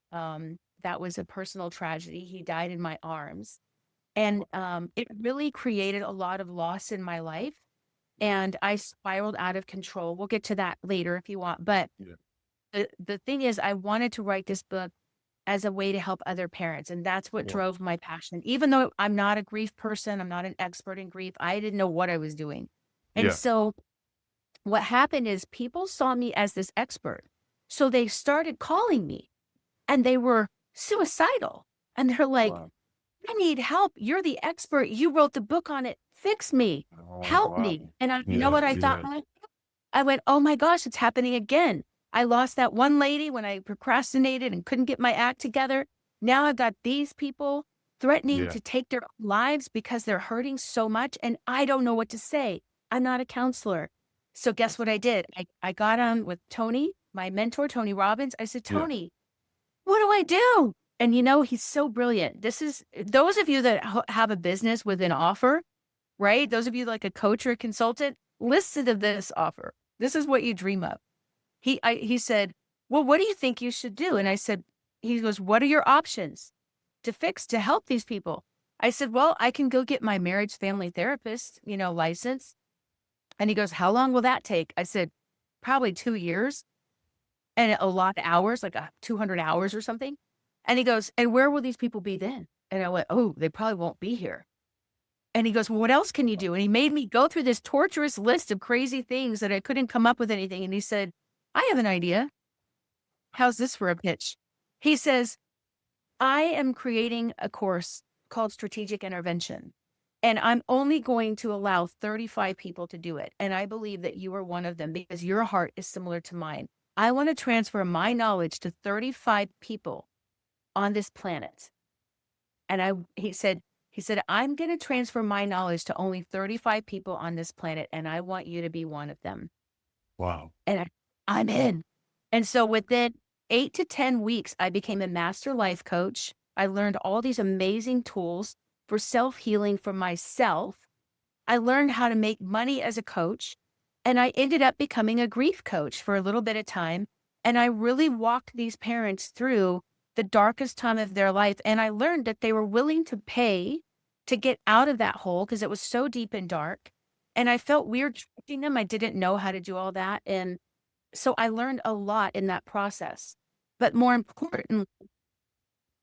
that was a personal tragedy. He died in my arms. And it really created a lot of loss in my life. And I spiraled out of control. We'll get to that later if you want. But Yeah. the thing is, I wanted to write this book as a way to help other parents. And that's what Wow. drove my passion. Even though I'm not a grief person, I'm not an expert in grief, I didn't know what I was doing. And Yeah. so what happened is people saw me as this expert. So they started calling me and they were suicidal. And they're like, Wow. I need help. You're the expert. You wrote the book on it. Fix me. Oh, Help wow. me. And you know Yeah. what I thought? Yeah. I went, oh my gosh, it's happening again. I lost that one lady when I procrastinated and couldn't get my act together. Now I've got these people threatening Yeah. to take their lives because they're hurting so much. And I don't know what to say. I'm not a counselor. So guess what I did? I got on with Tony, my mentor, Tony Robbins. I said, Yeah. Tony, what do I do? And you know, he's so brilliant. This is those of you that have a business with an offer, right? Those of you like a coach or a consultant, listen to this offer. This is what you dream of. He said, well, what do you think you should do? And I said, he goes, what are your options to help these people? I said, well, I can go get my marriage family therapist, license. And he goes, how long will that take? I said, probably 2 years and a lot of hours, like 200 hours or something. And he goes, and where will these people be then? And I went, oh, they probably won't be here. And he goes, well, what else can you do? And he made me go through this torturous list of crazy things that I couldn't come up with anything. And he said, I have an idea. How's this for a pitch? He says, I am creating a course called Strategic Intervention, and I'm only going to allow 35 people to do it. And I believe that you are one of them because your heart is similar to mine. I want to transfer my knowledge to 35 people on this planet. And he said, I'm going to transfer my knowledge to only 35 people on this planet, and I want you to be one of them. Wow. And I'm in. And so within 8 to 10 weeks, I became a master life coach. I learned all these amazing tools for self-healing for myself. I learned how to make money as a coach. And I ended up becoming a grief coach for a little bit of time. And I really walked these parents through the darkest time of their life. And I learned that they were willing to pay to get out of that hole because it was so deep and dark. And I felt weird trusting them. I didn't know how to do all that. And so I learned a lot in that process. But more important,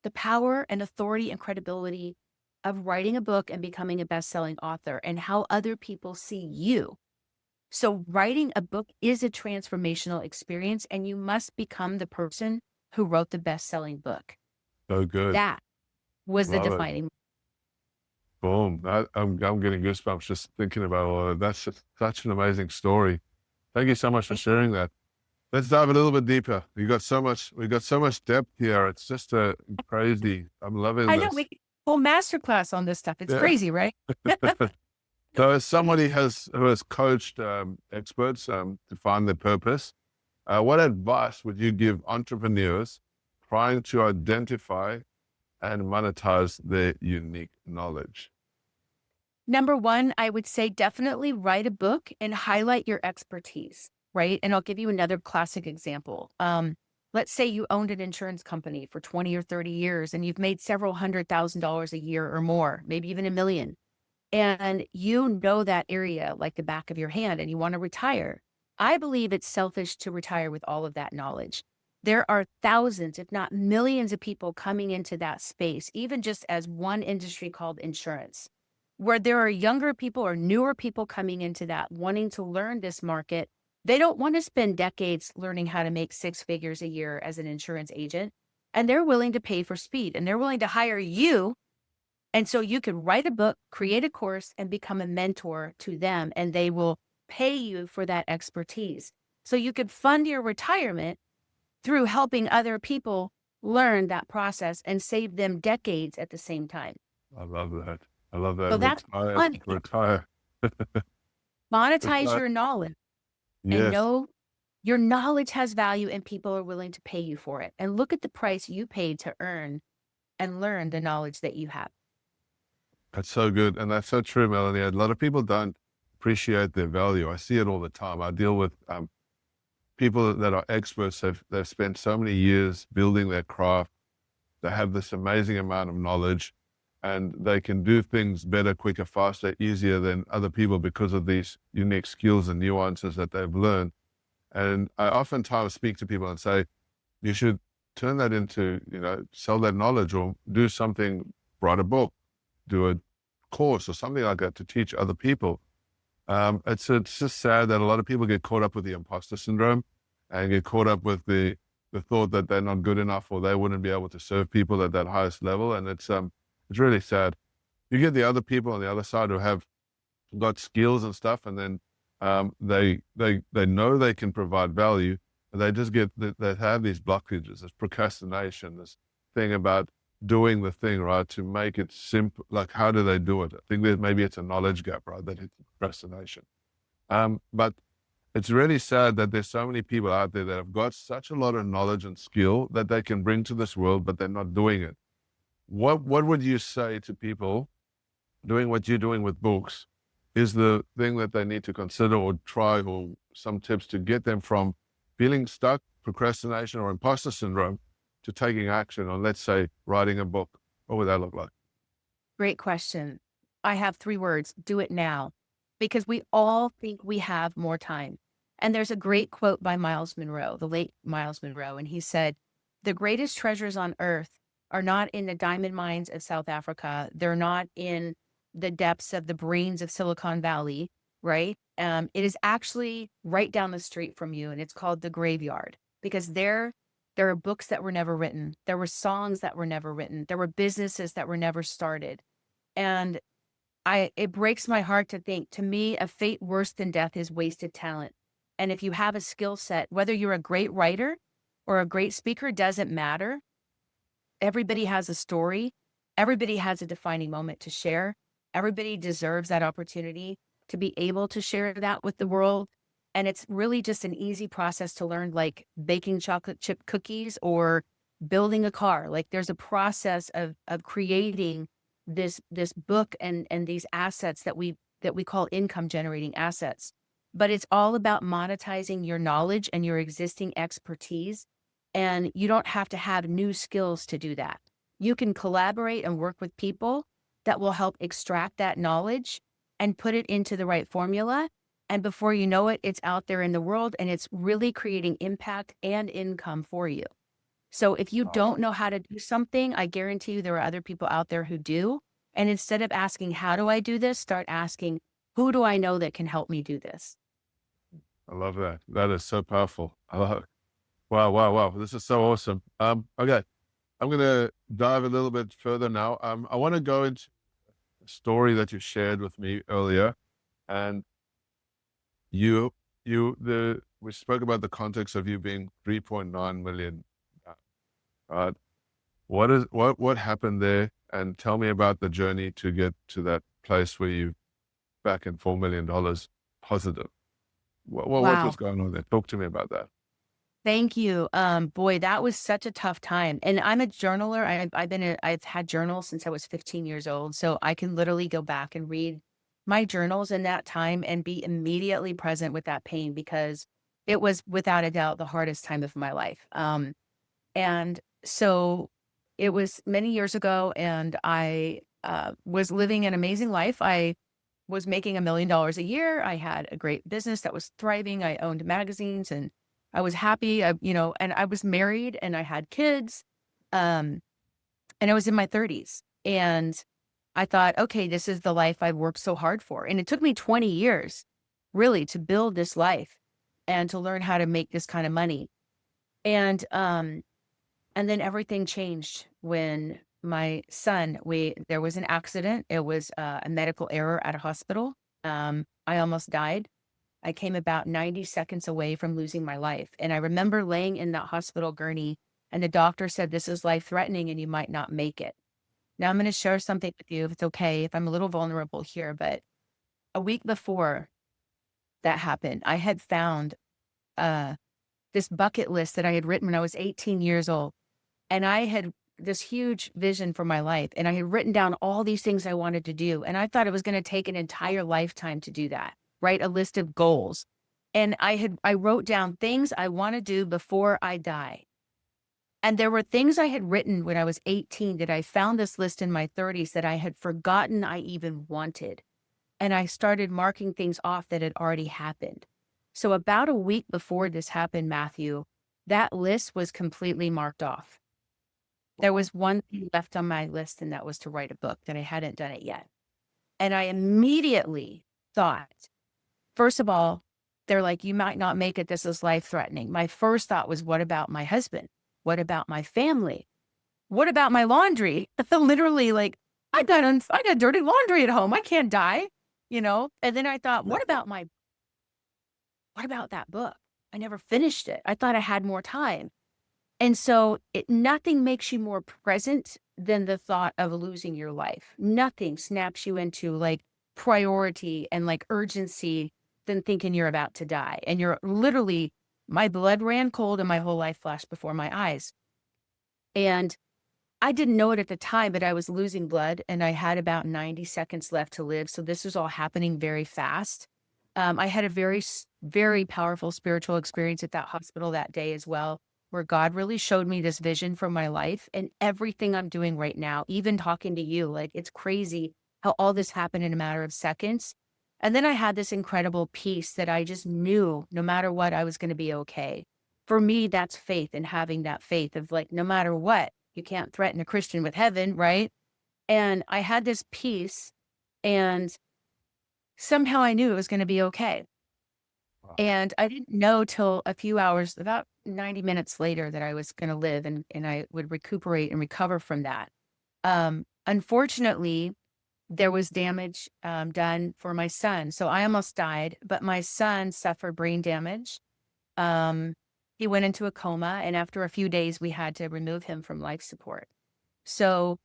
the power and authority and credibility of writing a book and becoming a best-selling author and how other people see you. So writing a book is a transformational experience, and you must become the person who wrote the best-selling book. So good. That was the Love it. defining. Boom. I'm getting goosebumps just thinking about all of that. That's just such an amazing story. Thank you so much for sharing that. Let's dive a little bit deeper. We got so much depth here. It's just crazy. I'm loving I know this. we could whole masterclass on this stuff. It's Yeah. crazy, right? So as somebody who has coached experts to find their purpose, what advice would you give entrepreneurs trying to identify and monetize their unique knowledge? Number one, I would say definitely write a book and highlight your expertise, right? And I'll give you another classic example. Let's say you owned an insurance company for 20 or 30 years and you've made several $100,000 a year or more, maybe even $1 million. And you know that area like the back of your hand and you want to retire. I believe it's selfish to retire with all of that knowledge. There are thousands, if not millions of people coming into that space, even just as one industry called insurance, where there are younger people or newer people coming into that, wanting to learn this market. They don't want to spend decades learning how to make 6 figures a year as an insurance agent. And they're willing to pay for speed and they're willing to hire you. And so you could write a book, create a course, and become a mentor to them, and they will pay you for that expertise. So you could fund your retirement through helping other people learn that process and save them decades at the same time. I love that. I love that. So that's fun. Retire. Monetize Retire. your knowledge and Yes. know your knowledge has value and people are willing to pay you for it. And look at the price you paid to earn and learn the knowledge that you have. That's so good. And that's so true, Melanie. A lot of people don't appreciate their value. I see it all the time. I deal with people that are experts. They've spent so many years building their craft. They have this amazing amount of knowledge, and they can do things better, quicker, faster, easier than other people because of these unique skills and nuances that they've learned. And I oftentimes speak to people and say, you should turn that into, sell that knowledge or do something, write a book, do a course or something like that to teach other people. It's just sad that a lot of people get caught up with the imposter syndrome and get caught up with the thought that they're not good enough or they wouldn't be able to serve people at that highest level. And it's really sad. You get the other people on the other side who have got skills and stuff, and then they know they can provide value, but they just they have these blockages, this procrastination, this thing about doing the thing right to make it simple. Like, how do they do it? I think that maybe it's a knowledge gap, right? That it's procrastination. But it's really sad that there's so many people out there that have got such a lot of knowledge and skill that they can bring to this world, but they're not doing it. What would you say to people doing what you're doing with books is the thing that they need to consider or try, or some tips to get them from feeling stuck, procrastination, or imposter syndrome to taking action on, let's say, writing a book? What would that look like? Great question. I have 3 words: do it now, because we all think we have more time. And there's a great quote by Miles Monroe, the late Miles Monroe, and he said, "The greatest treasures on earth are not in the diamond mines of South Africa. They're not in the depths of the brains of Silicon Valley, right? It is actually right down the street from you, and it's called the graveyard, because there are books that were never written. There were songs that were never written. There were businesses that were never started. And it breaks my heart to think, to me, a fate worse than death is wasted talent. And if you have a skill set, whether you're a great writer or a great speaker, doesn't matter. Everybody has a story. Everybody has a defining moment to share. Everybody deserves that opportunity to be able to share that with the world. And it's really just an easy process to learn, like baking chocolate chip cookies or building a car. Like, there's a process of creating this book and these assets that we call income generating assets. But it's all about monetizing your knowledge and your existing expertise. And you don't have to have new skills to do that. You can collaborate and work with people that will help extract that knowledge and put it into the right formula. And before you know it, it's out there in the world, and it's really creating impact and income for you. So if you Oh, don't know how to do something, I guarantee you there are other people out there who do. And instead of asking, how do I do this? Start asking, who do I know that can help me do this? I love that. That is so powerful. I love it. Wow, wow, wow. This is so awesome. Okay. I'm going to dive a little bit further now. I want to go into a story that you shared with me earlier. And you, we spoke about the context of you being 3.9 million. Right. What happened there? And tell me about the journey to get to that place where you back in $4 million positive. What was Wow. going on there? Talk to me about that. Thank you. Boy, that was such a tough time. And I'm a journaler. I've had journals since I was 15 years old. So I can literally go back and read my journals in that time and be immediately present with that pain, because it was without a doubt the hardest time of my life. And so it was many years ago, and I was living an amazing life. I was making $1 million a year. I had a great business that was thriving. I owned magazines, and I was happy. And I was married, and I had kids. Um, and I was in my 30s. And I thought, okay, this is the life I've worked so hard for. And it took me 20 years really to build this life and to learn how to make this kind of money. And then everything changed when my son, there was an accident. It was a medical error at a hospital. I almost died. I came about 90 seconds away from losing my life. And I remember laying in that hospital gurney, and the doctor said, this is life threatening and you might not make it. Now I'm going to share something with you, if it's okay, if I'm a little vulnerable here. But a week before that happened, I had found uh, this bucket list that I had written when I was 18 years old. And I had this huge vision for my life, and I had written down all these things I wanted to do. And I thought it was going to take an entire lifetime to do that, write a list of goals. And I wrote down things I want to do before I die. And there were things I had written when I was 18 that I found this list in my 30s that I had forgotten I even wanted. And I started marking things off that had already happened. So about a week before this happened, Matthew, that list was completely marked off. There was one thing left on my list, and that was to write a book that I hadn't done it yet. And I immediately thought, first of all, they're like, you might not make it. This is life threatening. My first thought was, what about my husband? What about my family? What about my laundry? Literally, like, I got dirty laundry at home. I can't die, you know? And then I thought, what about that book? I never finished it. I thought I had more time. And so nothing makes you more present than the thought of losing your life. Nothing snaps you into like priority and like urgency than thinking you're about to die. And you're literally, my blood ran cold and my whole life flashed before my eyes. And I didn't know it at the time, but I was losing blood and I had about 90 seconds left to live. So this was all happening very fast. I had a very powerful spiritual experience at that hospital that day as well, where God really showed me this vision for my life and everything I'm doing right now, even talking to you. Like, it's crazy how all this happened in a matter of seconds. And then I had this incredible peace that I just knew no matter what, I was going to be okay. For me, that's faith, and having that faith of like, no matter what, you can't threaten a Christian with heaven, right? And I had this peace, and somehow I knew it was going to be okay. Wow. And I didn't know till a few hours, about 90 minutes later, that I was going to live and I would recuperate and recover from that. Unfortunately, there was damage done for my son. So I almost died, but my son suffered brain damage. Um, he went into a coma, and after a few days, we had to remove him from life support. So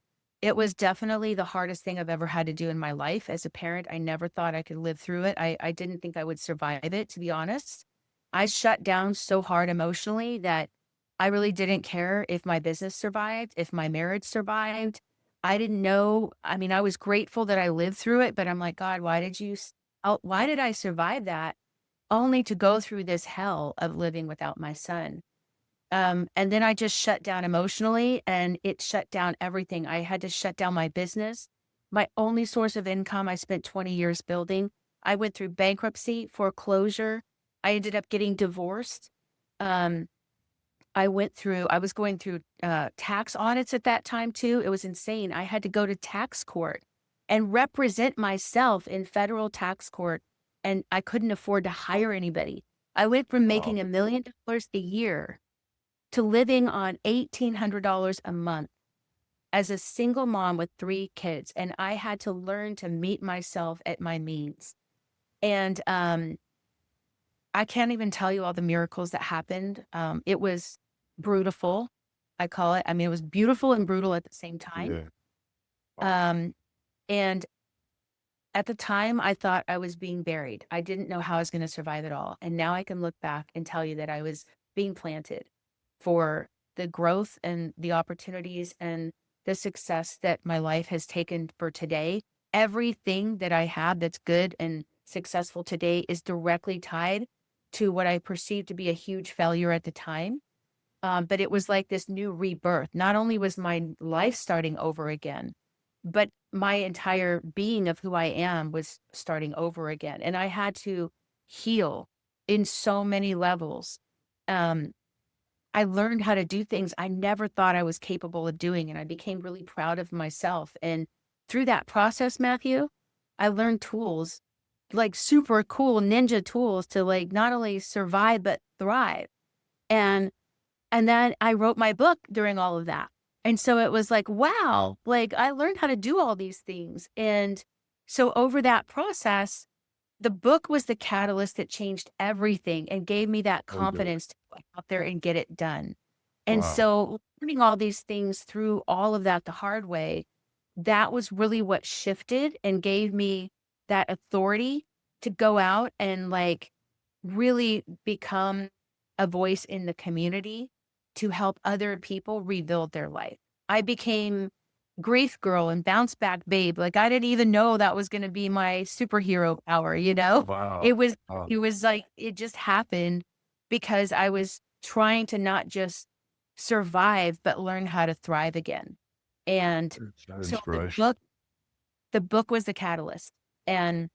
it was definitely the hardest thing I've ever had to do in my life. As a parent, I never thought I could live through it. I didn't think I would survive it, to be honest. I shut down so hard emotionally that I really didn't care if my business survived, if my marriage survived. I didn't know. I mean, I was grateful that I lived through it, but I'm like, God, why did I survive that only to go through this hell of living without my son? And then I just shut down emotionally, and it shut down everything. I had to shut down my business. My only source of income, I spent 20 years building. I went through bankruptcy, foreclosure. I ended up getting divorced. Um, I was going through tax audits at that time too. It was insane. I had to go to tax court and represent myself in federal tax court, and I couldn't afford to hire anybody. I went from Wow. making $1 million a year to living on $1,800 a month as a single mom with 3 kids. And I had to learn to meet myself at my means. And I can't even tell you all the miracles that happened. It was brutal, I call it. I mean, it was beautiful and brutal at the same time. Yeah. Wow. Um, and at the time, I thought I was being buried. I didn't know how I was going to survive it all. And now I can look back and tell you that I was being planted for the growth and the opportunities and the success that my life has taken for today. Everything that I have that's good and successful today is directly tied to what I perceived to be a huge failure at the time. But it was like this new rebirth. Not only was my life starting over again, but my entire being of who I am was starting over again. And I had to heal in so many levels. Um, I learned how to do things I never thought I was capable of doing, and I became really proud of myself. And through that process, Matthew, I learned tools, like super cool ninja tools to like not only survive but thrive. And and then I wrote my book during all of that. And so it was like, wow, like I learned how to do all these things. And so over that process, the book was the catalyst that changed everything and gave me that So good. confidence to go out there and get it done. And Wow. so learning all these things through all of that the hard way, that was really what shifted and gave me that authority to go out and like really become a voice in the community to help other people rebuild their life. I became grief girl and bounce back babe. Like I didn't even know that was going to be my superhero power, you know? Wow. It was Wow. it was like it just happened because I was trying to not just survive, but learn how to thrive again. And It's so so inspirational. the book was the catalyst. And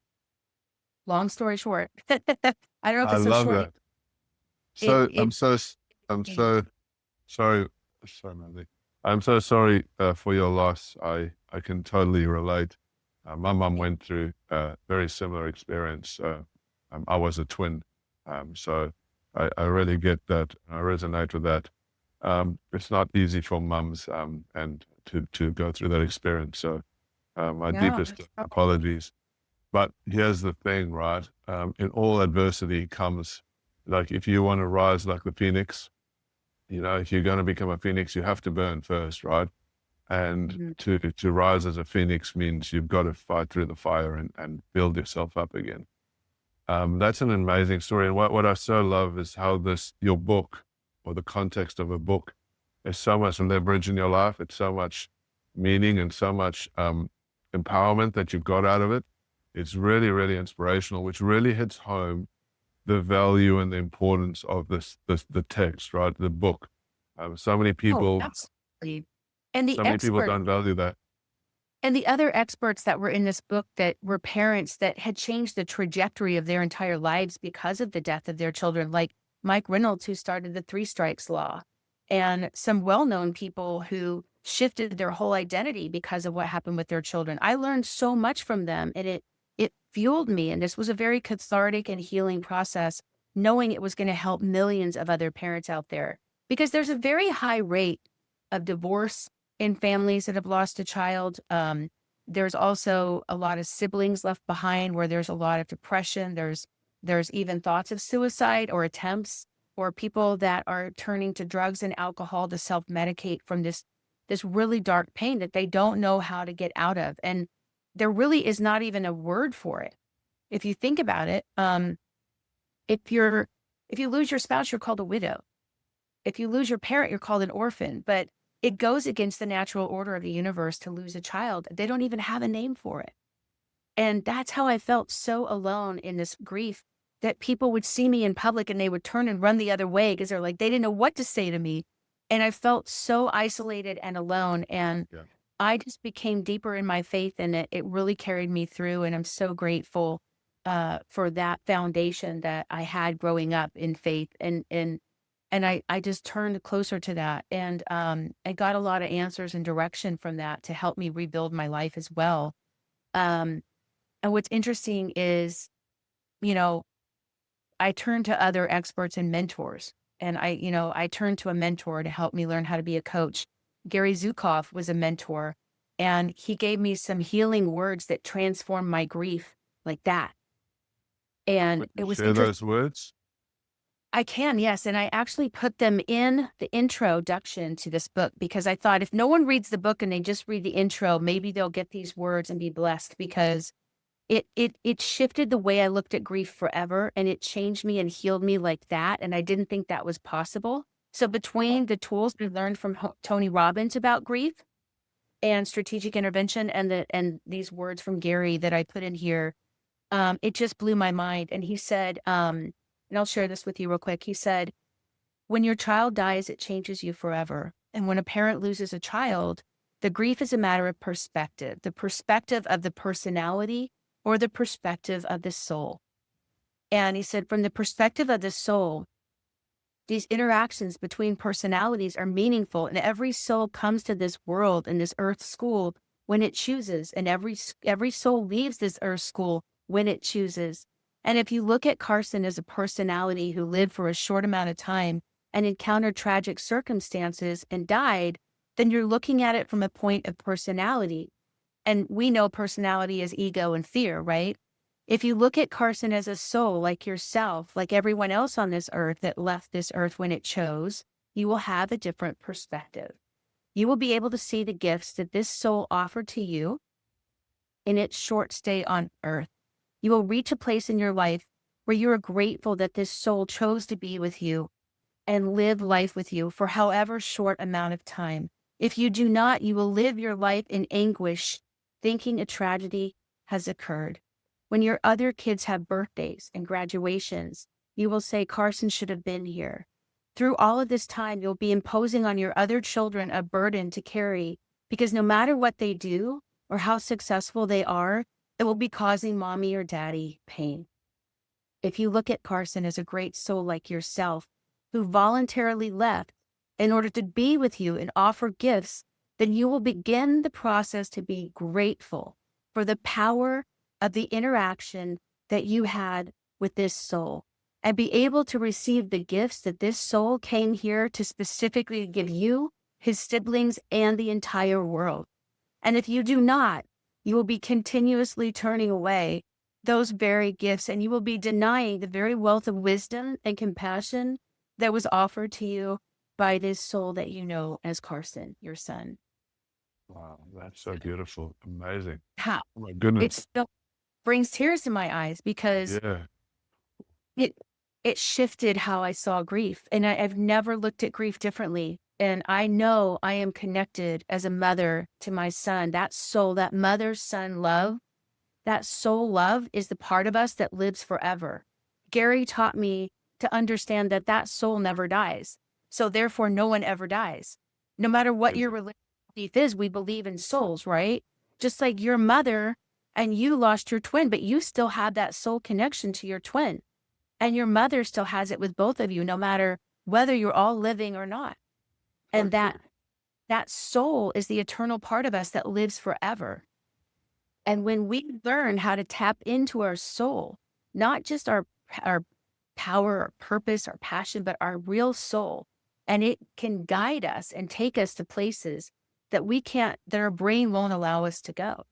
long story short, I don't know if I it's so love short. that. It So it I'm so sorry. Sorry, Mandy. I'm so sorry for your loss. I can totally relate. My mum went through a very similar experience. I was a twin, so I really get that. I resonate with that. It's not easy for mums and to go through that experience. So my no, deepest apologies. But here's the thing, right? In all adversity comes, like, if you want to rise like the phoenix, if you're going to become a phoenix, you have to burn first, right? And Mhm. to rise as a phoenix means you've got to fight through the fire and build yourself up again. That's an amazing story. And what I so love is how your book, or the context of a book, is so much leverage in your life. It's so much meaning and so much empowerment that you've got out of it. It's really, really inspirational, which really hits home the value and the importance of the text, right? The book. So many Oh, people, absolutely. And the so many people expert don't value that. and the other experts that were in this book that were parents that had changed the trajectory of their entire lives because of the death of their children, like Mike Reynolds, who started the three strikes law, and some well-known people who shifted their whole identity because of what happened with their children. I learned so much from them, and it fueled me. And this was a very cathartic and healing process, knowing it was going to help millions of other parents out there. Because there's a very high rate of divorce in families that have lost a child. There's also a lot of siblings left behind where there's a lot of depression. There's even thoughts of suicide or attempts, or people that are turning to drugs and alcohol to self-medicate from this really dark pain that they don't know how to get out of. And there really is not even a word for it. If you think about it, if you're if you lose your spouse, you're called a widow. If you lose your parent, you're called an orphan, but it goes against the natural order of the universe to lose a child. They don't even have a name for it. And that's how I felt so alone in this grief, that people would see me in public and they would turn and run the other way because they're like, they didn't know what to say to me. And I felt so isolated and alone. And Yeah. I just became deeper in my faith, and it really carried me through. And I'm so grateful for that foundation that I had growing up in faith. And I just turned closer to that. And I got a lot of answers and direction from that to help me rebuild my life as well. Um, and what's interesting is, you know, I turned to other experts and mentors. And I turned to a mentor to help me learn how to be a coach. Gary Zukav was a mentor, and he gave me some healing words that transformed my grief like that. And Would you it was share interesting. those words? I can, yes. And I actually put them in the introduction to this book because I thought if no one reads the book and they just read the intro, maybe they'll get these words and be blessed, because it shifted the way I looked at grief forever, and it changed me and healed me like that. And I didn't think that was possible. So between the tools we learned from Tony Robbins about grief and strategic intervention, and these words from Gary that I put in here, it just blew my mind. And he said, and I'll share this with you real quick. He said, when your child dies, it changes you forever. And when a parent loses a child, the grief is a matter of perspective, the perspective of the personality or the perspective of the soul. And he said, from the perspective of the soul, these interactions between personalities are meaningful, and every soul comes to this world and this earth school when it chooses, and every soul leaves this earth school when it chooses. And if you look at Carson as a personality who lived for a short amount of time and encountered tragic circumstances and died, then you're looking at it from a point of personality. And we know personality is ego and fear, right? If you look at Carson as a soul, like yourself, like everyone else on this earth that left this earth when it chose, you will have a different perspective. You will be able to see the gifts that this soul offered to you in its short stay on earth. You will reach a place in your life where you are grateful that this soul chose to be with you and live life with you for however short amount of time. If you do not, you will live your life in anguish, thinking a tragedy has occurred. When your other kids have birthdays and graduations, you will say, Carson should have been here. through all of this time, you'll be imposing on your other children a burden to carry because no matter what they do or how successful they are, it will be causing mommy or daddy pain. If you look at Carson as a great soul like yourself, who voluntarily left in order to be with you and offer gifts, then you will begin the process to be grateful for the power of the interaction that you had with this soul and be able to receive the gifts that this soul came here to specifically give you, his siblings, and the entire world. And if you do not, you will be continuously turning away those very gifts, and you will be denying the very wealth of wisdom and compassion that was offered to you by this soul that you know as Carson, your son. Wow, that's so beautiful. Amazing. How Oh my it goodness. still brings tears to my eyes because Yeah. it it shifted how I saw grief, and I've never looked at grief differently. And I know I am connected as a mother to my son. That soul, that mother-son love, that soul love is the part of us that lives forever. Gary taught me to understand that that soul never dies. So therefore, no one ever dies. No matter what your Amazing. religious belief is, we believe in souls, right? Just like your mother and you lost your twin, but you still have that soul connection to your twin. And your mother still has it with both of you, no matter whether you're all living or not. So And true. that soul is the eternal part of us that lives forever. And when we learn how to tap into our soul, not just our power, our purpose, our passion, but our real soul, and it can guide us and take us to places that we can't, that our brain won't allow us to go.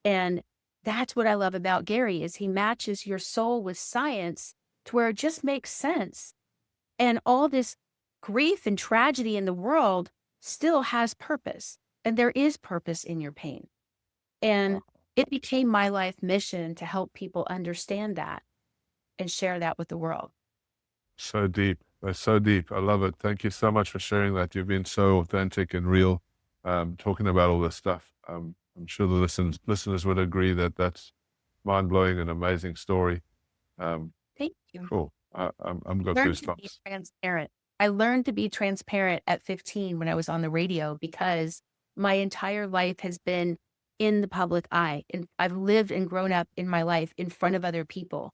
And that's what I love about Gary is he matches your soul with science to where it just makes sense. And all this grief and tragedy in the world still has purpose. And there is purpose in your pain. And Wow. it became my life mission to help people understand that and share that with the world. So deep. That's so deep. I love it. Thank you so much for sharing that. You've been so authentic and real, talking about all this stuff. I'm sure the listeners would agree that that's mind blowing and amazing story. Um, Thank you. cool. I'm got Learned to be goosebumps. transparent. I learned to be transparent at 15 when I was on the radio because my entire life has been in the public eye. And I've lived and grown up in my life in front of other people.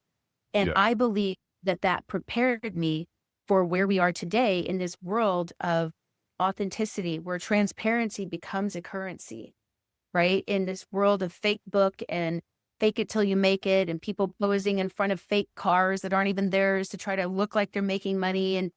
And Yeah. I believe that that prepared me for where we are today in this world of authenticity, where transparency becomes a currency, right? In this world of fake book and fake it till you make it, and people posing in front of fake cars that aren't even theirs to try to look like they're making money and,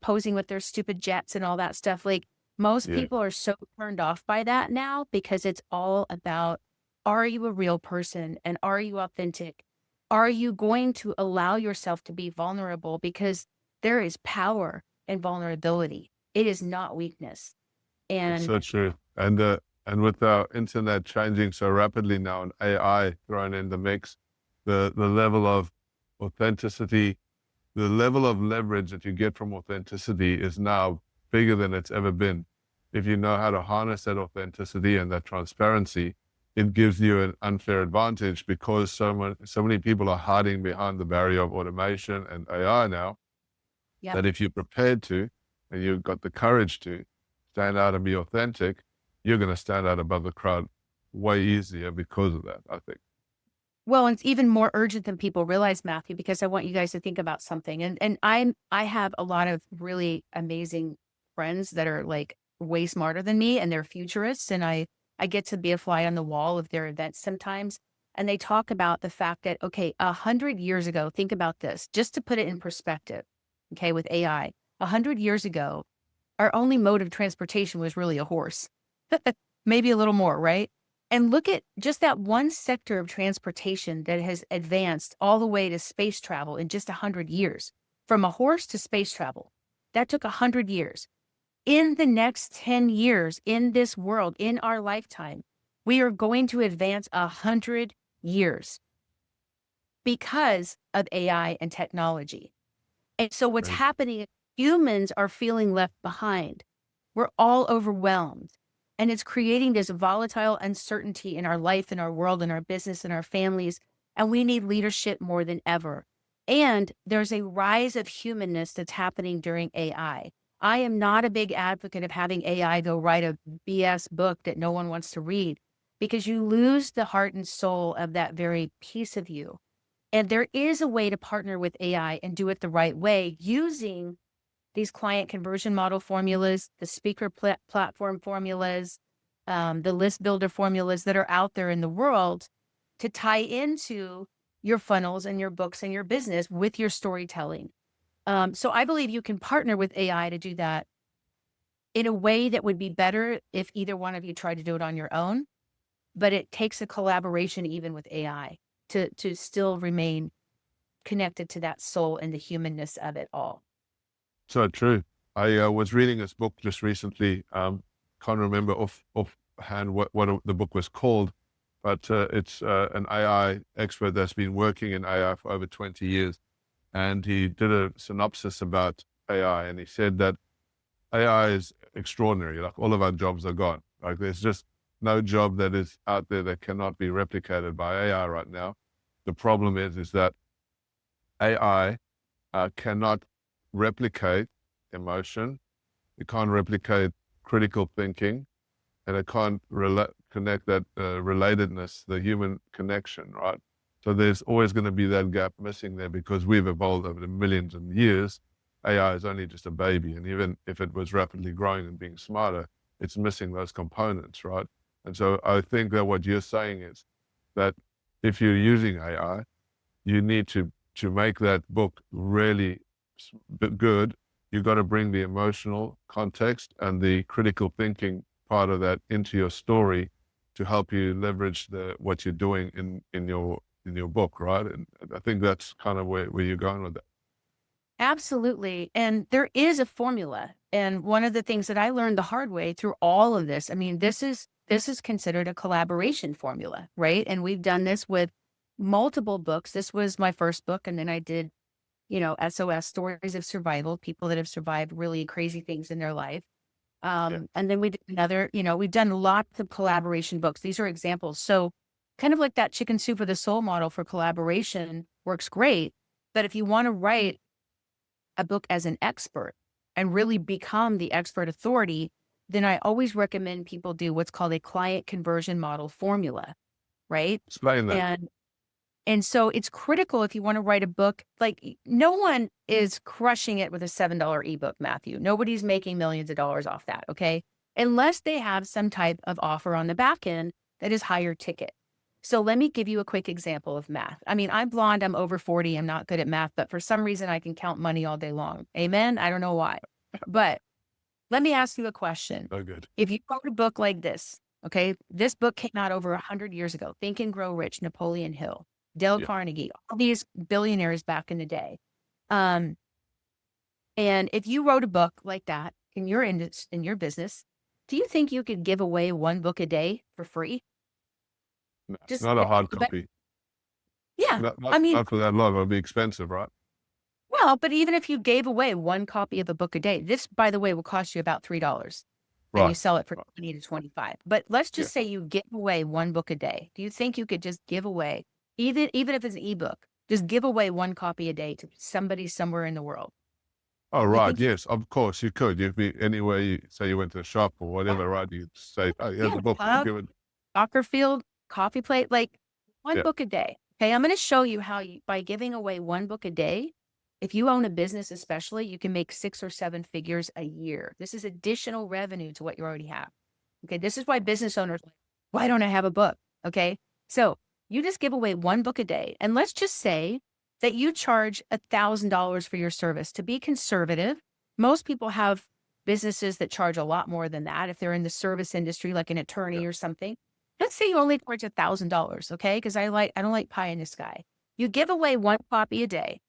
posing with their stupid jets and all that stuff. Like most Yeah. people are so turned off by that now because it's all about, are you a real person and are you authentic? Are you going to allow yourself to be vulnerable? Because there is power in vulnerability. It is not weakness. It's And so true. And with our internet changing so rapidly now and AI thrown in the mix, the level of authenticity, the level of leverage that you get from authenticity is now bigger than it's ever been. If you know how to harness that authenticity and that transparency, it gives you an unfair advantage because so many people are hiding behind the barrier of automation and AI now, yep. that if you're prepared to and you've got the courage to stand out and be authentic, you're going to stand out above the crowd way easier because of that, I think. Well, and it's even more urgent than people realize, Matthew, because I want you guys to think about something. And I have a lot of really amazing friends that are like way smarter than me and they're futurists. And I get to be a fly on the wall of their events sometimes. And they talk about the fact that, okay, 100 years ago, think about this, just to put it in perspective, okay, with AI, 100 years ago, our only mode of transportation was really a horse, maybe a little more, right? And look at just that one sector of transportation that has advanced all the way to space travel in just 100 years, from a horse to space travel. That took 100 years. In the next 10 years, in this world, in our lifetime, we are going to advance 100 years because of AI and technology. And so what's Crazy. happening is humans are feeling left behind. We're all overwhelmed. And it's creating this volatile uncertainty in our life, in our world, in our business, in our families. And we need leadership more than ever. And there's a rise of humanness that's happening during AI. I am not a big advocate of having AI go write a BS book that no one wants to read, because you lose the heart and soul of that very piece of you. And there is a way to partner with AI and do it the right way using these client conversion model formulas, the speaker platform formulas, the list builder formulas that are out there in the world to tie into your funnels and your books and your business with your storytelling. So I believe you can partner with AI to do that in a way that would be better if either one of you tried to do it on your own, but it takes a collaboration even with AI to still remain connected to that soul and the humanness of it all. So true. I was reading this book just recently. Can't remember offhand what the book was called, but it's an AI expert that's been working in AI for over 20 years. And he did a synopsis about AI, and he said that AI is extraordinary. Like, all of our jobs are gone. Like, there's just no job that is out there that cannot be replicated by AI right now. The problem is that AI cannot replicate emotion. It can't replicate critical thinking, and it can't connect that relatedness, the human connection, right? So there's always going to be that gap missing there, because we've evolved over the millions of years. AI is only just a baby, and even if it was rapidly growing and being smarter, it's missing those components, right? And so I think that what you're saying is that if you're using AI, you need to make that book really good. You've got to bring the emotional context and the critical thinking part of that into your story to help you leverage what you're doing in your book, right? And I think that's kind of where you're going with that. Absolutely. And there is a formula. And one of the things that I learned the hard way through all of this, I mean, this is considered a collaboration formula, right? And we've done this with multiple books. This was my first book, and then I did, SOS, stories of survival, people that have survived really crazy things in their life. Yeah. And then we did another, we've done lots of collaboration books. These are examples. So kind of like that chicken soup for the soul model for collaboration works great. But if you want to write a book as an expert and really become the expert authority, then I always recommend people do what's called a client conversion model formula, right? Explain that. And and so it's critical if you want to write a book, like no one is crushing it with a $7 ebook, Matthew. Nobody's making millions of dollars off that, okay? Unless they have some type of offer on the back end that is higher ticket. So let me give you a quick example of math. I mean, I'm blonde, I'm over 40, I'm not good at math, but for some reason I can count money all day long. Amen? I don't know why. But let me ask you a question. So good. If you wrote a book like this, okay, this book came out over 100 years ago. Think and Grow Rich, Napoleon Hill, Dale Yeah. Carnegie, all these billionaires back in the day. Um, and if you wrote a book like that in your business, do you think you could give away one book a day for free? Just Not a hard but copy. yeah, Not, not, I mean, not for that long. It'll be expensive, right? well, but even if you gave away one copy of a book a day, this, by the way, will cost you about $3 and you Right. sell it for Right. 20 to 25. But let's Yeah. just say you give away one book a day. Do you think you could just give away, even if it's an ebook, just give away one copy a day to somebody somewhere in the world? Oh, You right. think Yes, of course you could. You'd be anywhere. Say you went to a shop or whatever, right? You'd say, "Oh, here's yeah, a book. plug, Give it." soccer field, coffee plate, like one Yeah. book a day. Okay, I'm going to show you how you, by giving away one book a day, if you own a business, especially, you can make 6 or 7 figures a year. This is additional revenue to what you already have. Okay, this is why business owners, are like, why don't I have a book? Okay, so you just give away one book a day, and let's just say that you charge $1,000 for your service. To be conservative, most people have businesses that charge a lot more than that. If they're in the service industry, like an Yeah. attorney or something, let's say you only charge $1,000. Okay, because I don't like pie in the sky. You give away one copy a day.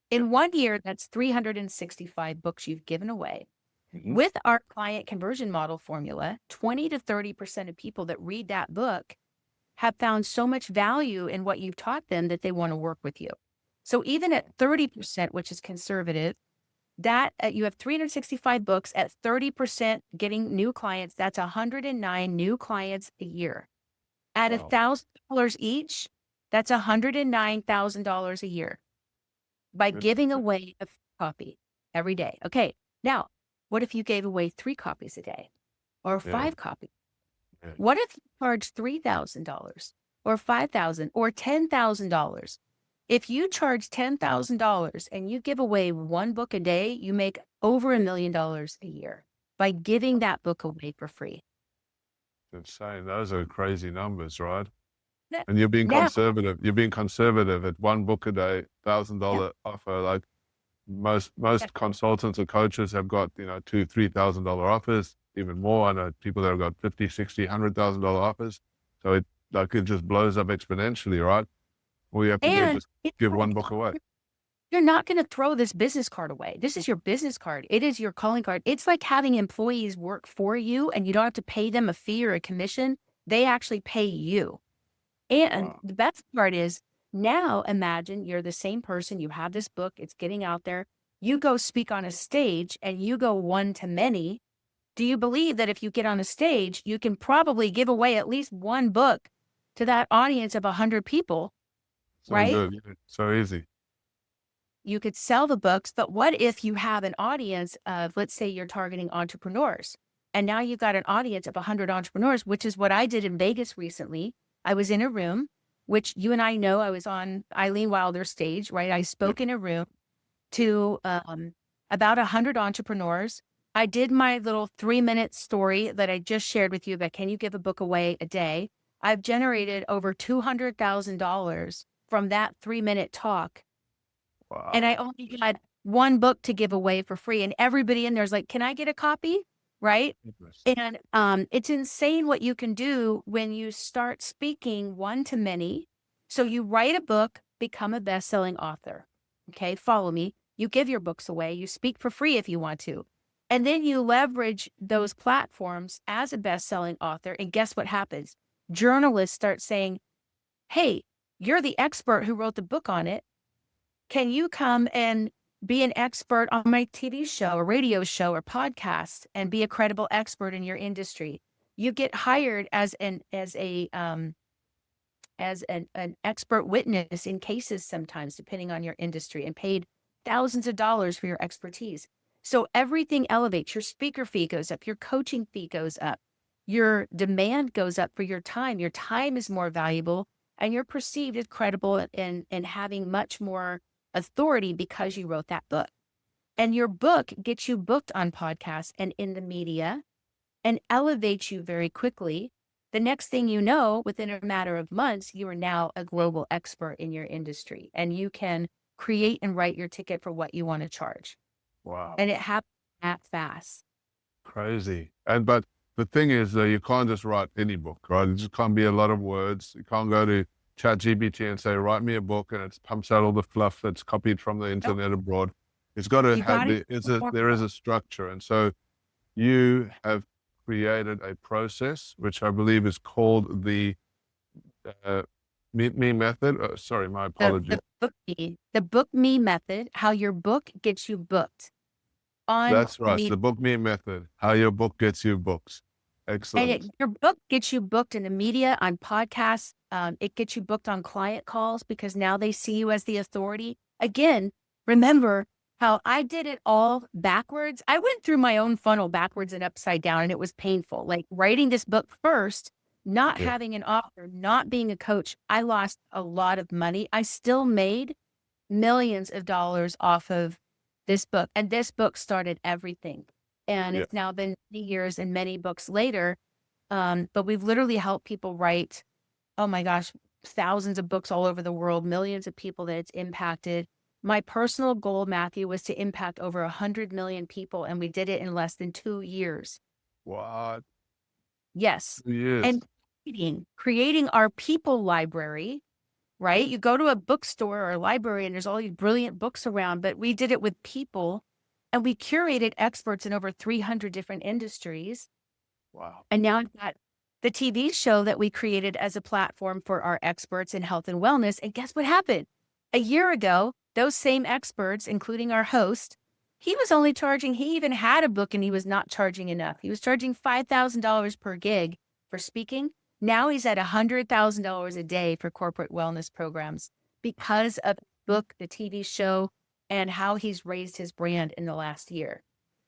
Yeah. In one year, that's 365 books you've given away. Mhm. With our client conversion model formula, 20 to 30% of people that read that book have found so much value in what you've taught them that they want to work with you. So even at 30%, which is conservative, that you have 365 books at 30% getting new clients. That's 109 new clients a year. At Wow. $1,000 each, that's $109,000 a year. by Good. giving away a copy every day. Okay. Now, what if you gave away 3 copies a day or Yeah. 5 copies? Yeah. What if you charge $3,000 or $5,000 or $10,000? If you charge $10,000 and you give away 1 book a day, you make over $1 million a year by giving that book away for free. Insane. Those are crazy numbers, right? N- And you're being Now, conservative. You're being conservative at 1 book a day, thousand yeah, dollar offer. Like yeah. most consultants or coaches have got, $2,000-3,000 offers, even more. I know people that have got 50, 60, $100,000 offers. So it just blows up exponentially, right? All you have to do is And just it's give one like, book away. you're not going to throw this business card away. This is your business card. It is your calling card. It's like having employees work for you and you don't have to pay them a fee or a commission. They actually pay you. And Wow. the best part is now imagine you're the same person. You have this book, it's getting out there. You go speak on a stage and you go one to many. Do you believe that if you get on a stage, you can probably give away at least 1 book to that audience of 100 people, So right? good. So easy. You could sell the books, but what if you have an audience of, let's say you're targeting entrepreneurs, and now you've got an audience of 100 entrepreneurs, which is what I did in Vegas recently. I was in a room, which you and I know, I was on Eileen Wilder's stage, right? I Yep. spoke in a room to about 100 entrepreneurs. I did my little 3-minute story that I just shared with you about can you give a book away a day? I've generated over $200,000 from that 3-minute talk, and I Wow. only had 1 book to give away for free. And everybody in there's like, can I get a copy? Right. Goodness. And it's insane what you can do when you start speaking one to many. So you write a book, become a best-selling author. Okay, follow me. You give your books away. You speak for free if you want to. And then you leverage those platforms as a best-selling author. And guess what happens? Journalists start saying, hey, you're the expert who wrote the book on it. Can you come and be an expert on my TV show or radio show or podcast and be a credible expert in your industry? You get hired as an expert witness in cases sometimes, depending on your industry, and paid thousands of dollars for your expertise. So everything elevates. Your speaker fee goes up, your coaching fee goes up, your demand goes up for your time. Your time is more valuable, and you're perceived as credible and having much more authority because you wrote that book. And your book gets you booked on podcasts and in the media and elevates you very quickly. The next thing you know, within a matter of months, you are now a global expert in your industry and you can create and write your ticket for what you want to charge. Wow. And it happens that fast. Crazy. But the thing is, you can't just write any book, right? It just can't be a lot of words. You can't go to ChatGPT and say, write me a book, and it pumps out all the fluff that's copied from the Nope. internet abroad. It's got to You have got it. there is a structure. And so you have created a process, which I believe is called the uh, Meet Me method. Sorry, my apologies. The book me method, how your book gets you booked on That's the right. media. The Book Me method, how your book gets you books. Excellent. Your book gets you booked in the media, on podcasts. It gets you booked on client calls because now they see you as the authority. Again, remember how I did it all backwards. I went through my own funnel backwards and upside down, and it was painful. Like writing this book first, not Yeah. having an author, not being a coach, I lost a lot of money. I still made millions of dollars off of this book. And this book started everything. And Yeah. it's now been many years and many books later. But we've literally helped people write, oh my gosh, thousands of books all over the world, millions of people that it's impacted. My personal goal, Matthew, was to impact over 100 million people. And we did it in less than 2 years. What? Yes. Yes. And creating our people library, right? You go to a bookstore or a library and there's all these brilliant books around, but we did it with people and we curated experts in over 300 different industries. Wow. And now I've got the TV show that we created as a platform for our experts in health and wellness. And guess what happened? A year ago, those same experts, including our host, he even had a book and he was not charging enough. He was charging $5,000 per gig for speaking. Now he's at $100,000 a day for corporate wellness programs because of the book, the TV show, and how he's raised his brand in the last year.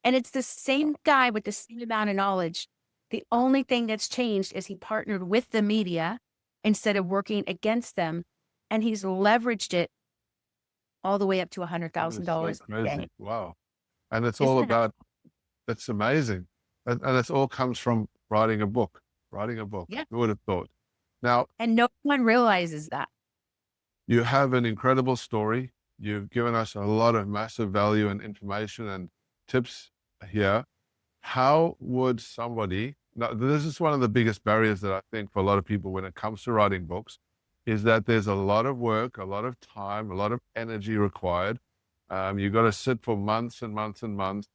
And it's the same guy with the same amount of knowledge. The only thing that's changed is he partnered with the media instead of working against them. And he's leveraged it all the way up to That is so $100,000 a crazy. day. Wow. And it's all Isn't that? about, that's amazing. And it all comes from writing a book, writing a book. Yeah. Who would have thought? Now, And no one realizes that. you have an incredible story. You've given us a lot of massive value and information and tips here. How would somebody, now this is one of the biggest barriers that I think for a lot of people when it comes to writing books, is that there's a lot of work, a lot of time, a lot of energy required. You've got to sit for months and months and months,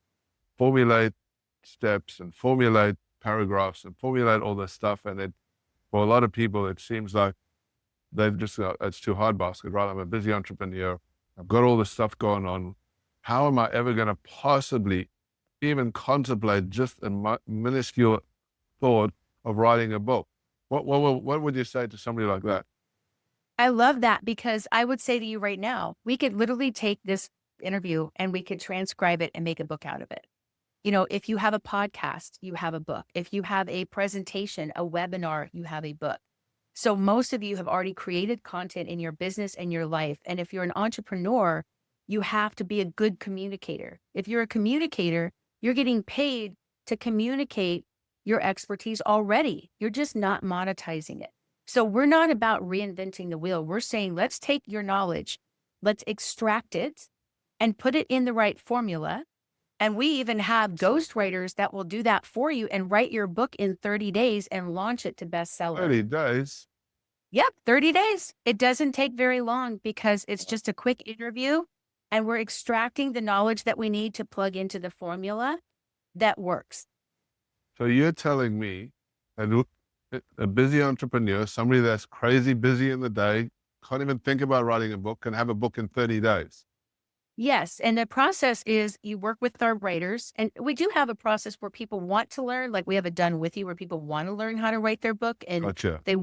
formulate steps and formulate paragraphs and formulate all this stuff. And for a lot of people, it seems like they've just, it's too hard basket, right? I'm a busy entrepreneur. I've got all this stuff going on. How am I ever going to possibly even contemplate just a minuscule thought of writing a book? What would you say to somebody like that? I love that because I would say to you right now, we could literally take this interview and we could transcribe it and make a book out of it. You know, if you have a podcast, you have a book. If you have a presentation, a webinar, you have a book. So most of you have already created content in your business and your life. And if you're an entrepreneur, you have to be a good communicator. If you're a communicator, you're getting paid to communicate your expertise already. You're just not monetizing it. So we're not about reinventing the wheel. We're saying, let's take your knowledge, let's extract it and put it in the right formula. And we even have ghostwriters that will do that for you and write your book in 30 days and launch it to bestseller. 30 days. Yep, 30 days. It doesn't take very long because it's just a quick interview and we're extracting the knowledge that we need to plug into the formula that works. So you're telling me that a busy entrepreneur, somebody that's crazy busy in the day, can't even think about writing a book, can have a book in 30 days. Yes. And the process is you work with our writers, and we do have a process where people want to learn, like we have a done with you where people want to learn how to write their book and Gotcha. they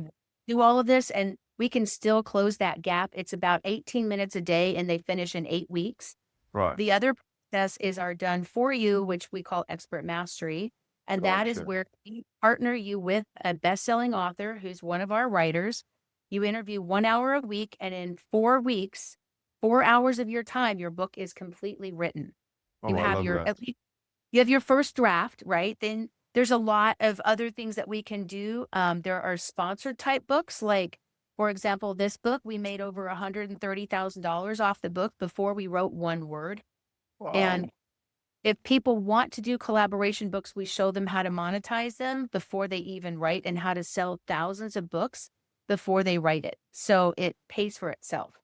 do all of this and we can still close that gap. It's about 18 minutes a day and they finish in 8 weeks. Right. The other process is our done for you, which we call expert mastery. And that is Gotcha. where we partner you with a best-selling author who's one of our writers. You interview 1 hour a week, and in 4 weeks, 4 hours of your time, your book is completely written. You Oh, I have love your that. at least you have your first draft, right? Then there's a lot of other things that we can do. There are sponsored type books, like for example, this book we made over $130,000 off the book before we wrote one word. Wow. And if people want to do collaboration books, we show them how to monetize them before they even write and how to sell thousands of books before they write it. So it pays for itself.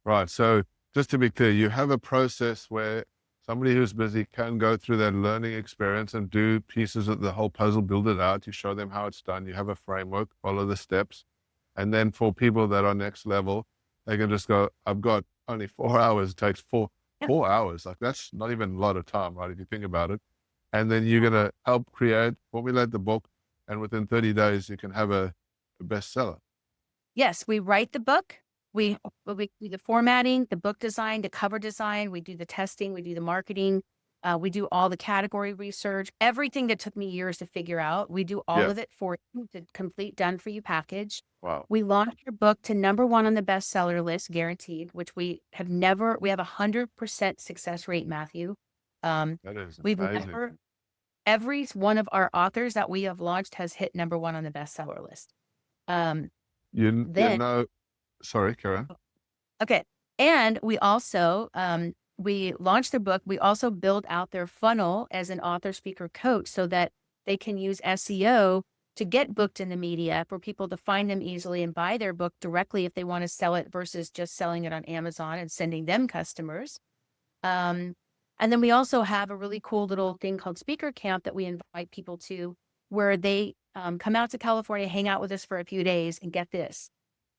Right. So just to be clear, you have a process where somebody who's busy can go through that learning experience and do pieces of the whole puzzle, build it out. You show them how it's done. You have a framework, follow the steps. And then for people that are next level, they can just go, I've got only 4 hours. It takes four, Yeah. 4 hours. Like that's not even a lot of time, right? If you think about it. And then you're going to help create, formulate the book. And within 30 days, you can have a bestseller. Yes, we write the book. We do the formatting, the book design, the cover design. We do the testing. We do the marketing. We do all the category research. Everything that took me years to figure out, we do all Yeah. of it for you, the complete done for you package. Wow. We launched your book to #1 on the bestseller list, guaranteed, which we have 100% success rate, Matthew. That is We've amazing. never, every one of our authors that we have launched has hit #1 on the bestseller list. You Then know, sorry, Karen. Okay. And we also, we launched their book. We also build out their funnel as an author, speaker, coach so that they can use SEO to get booked in the media for people to find them easily and buy their book directly if they want to sell it versus just selling it on Amazon and sending them customers. And then we also have a really cool little thing called Speaker Camp that we invite people to where they come out to California, hang out with us for a few days and get this.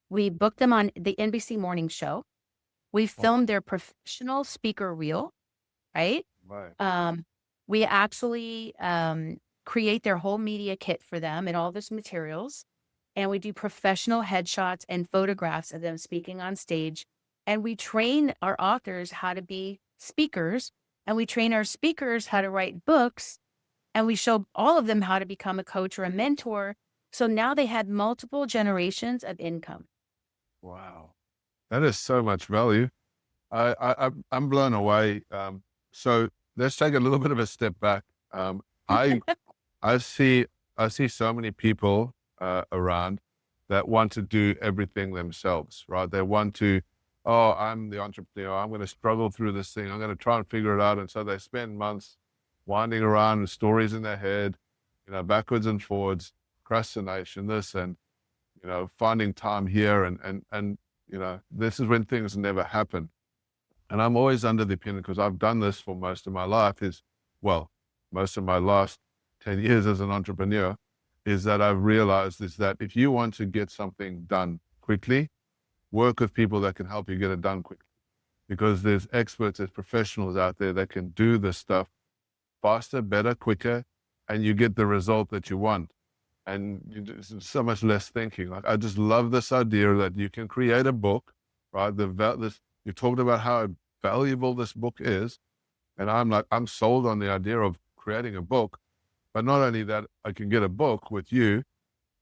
We booked them on the NBC morning show. We Wow. filmed their professional speaker reel, right? Right. We actually create their whole media kit for them and all this materials. And we do professional headshots and photographs of them speaking on stage. And we train our authors how to be speakers, and we train our speakers how to write books, and we show all of them how to become a coach or a mentor. So now they had multiple generations of income. Wow. That is so much value. I'm blown away. So let's take a little bit of a step back. I I see I see so many people around that want to do everything themselves, right? They want to, oh, I'm the entrepreneur. I'm going to struggle through this thing. I'm going to try and figure it out. And so they spend months winding around with stories in their head, backwards and forwards, procrastination, this and finding time here and this is when things never happen. And I'm always under the opinion, because I've done this for most of my life, most of my last 10 years as an entrepreneur, is that I've realized is that if you want to get something done quickly, work with people that can help you get it done quickly. Because there's experts, there's professionals out there that can do this stuff faster, better, quicker, and you get the result that you want. And so much less thinking. Like, I just love this idea that you can create a book, right? You talked about how valuable this book is, and I'm sold on the idea of creating a book. But not only that, I can get a book with you,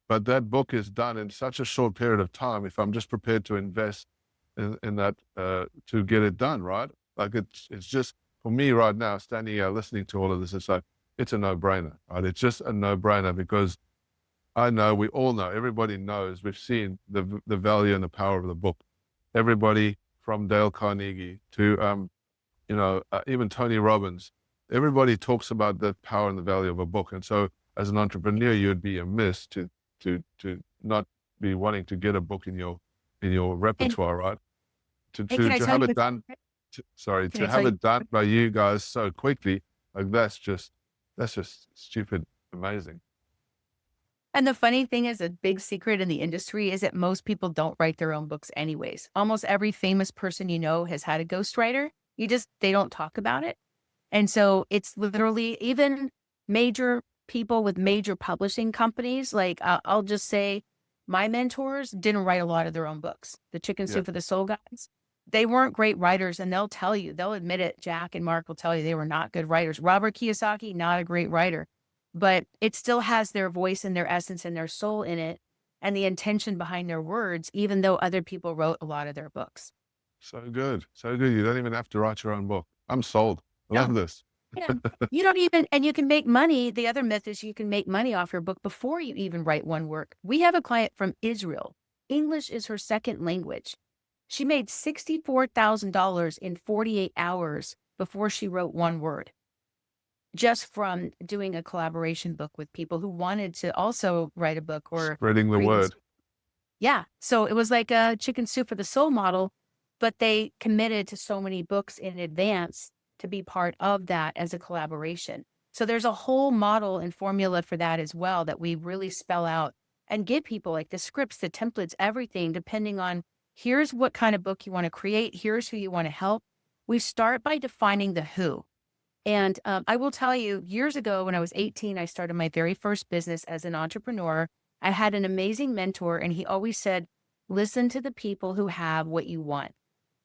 but that book is done in such a short period of time if I'm just prepared to invest in that to get it done, right? Like it's just for me right now, standing here listening to all of this, it's like it's a no-brainer, right? It's just a no-brainer because I know, we all know, everybody knows, we've seen the value and the power of the book. Everybody from Dale Carnegie to even Tony Robbins, everybody talks about the power and the value of a book. And so as an entrepreneur, you'd be amiss to not be wanting to get a book in your And, repertoire, right? To and can to I to tell have you, it done, can I to tell have you, it done by you guys so quickly, like that's just stupid amazing. and the funny thing is, a big secret in the industry is that most people don't write their own books anyways. Almost every famous person you know has had a ghostwriter. They don't talk about it. And so it's literally even major people with major publishing companies. Like I'll just say my mentors didn't write a lot of their own books. The Chicken Yeah. Soup for the Soul guys, they weren't great writers, and they'll admit it. Jack and Mark will tell you they were not good writers. Robert Kiyosaki, not a great writer, but it still has their voice and their essence and their soul in it and the intention behind their words, even though other people wrote a lot of their books. So good. So good. You don't even have to write your own book. I'm sold. I No. love this. Yeah. You don't even, and you can make money. The other myth is you can make money off your book before you even write one work. We have a client from Israel. English is her second language. She made $64,000 in 48 hours before she wrote one word, just from doing a collaboration book with people who wanted to also write a book Spreading the or even, word. yeah. So it was like a chicken soup for the soul model, but they committed to so many books in advance to be part of that as a collaboration. So there's a whole model and formula for that as well that we really spell out and give people, like the scripts, the templates, everything, depending on here's what kind of book you want to create, here's who you want to help. We start by defining the who. And I will tell you, years ago when I was 18, I started my very first business as an entrepreneur. I had an amazing mentor, and he always said, listen to the people who have what you want.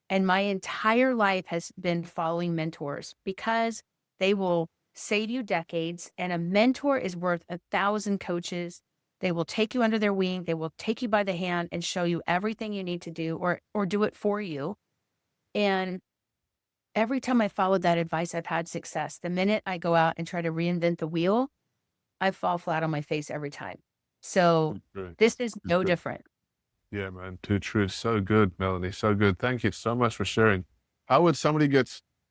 And my entire life has been following mentors because they will save you decades. And a mentor is worth 1,000 coaches. They will take you under their wing. They will take you by the hand and show you everything you need to do or do it for you. And every time I followed that advice, I've had success. The minute I go out and try to reinvent the wheel, I fall flat on my face every time. So Too true. this is Too no true. different. Yeah, man. Too true. So good, Melanie. So good. Thank you so much for sharing. How would somebody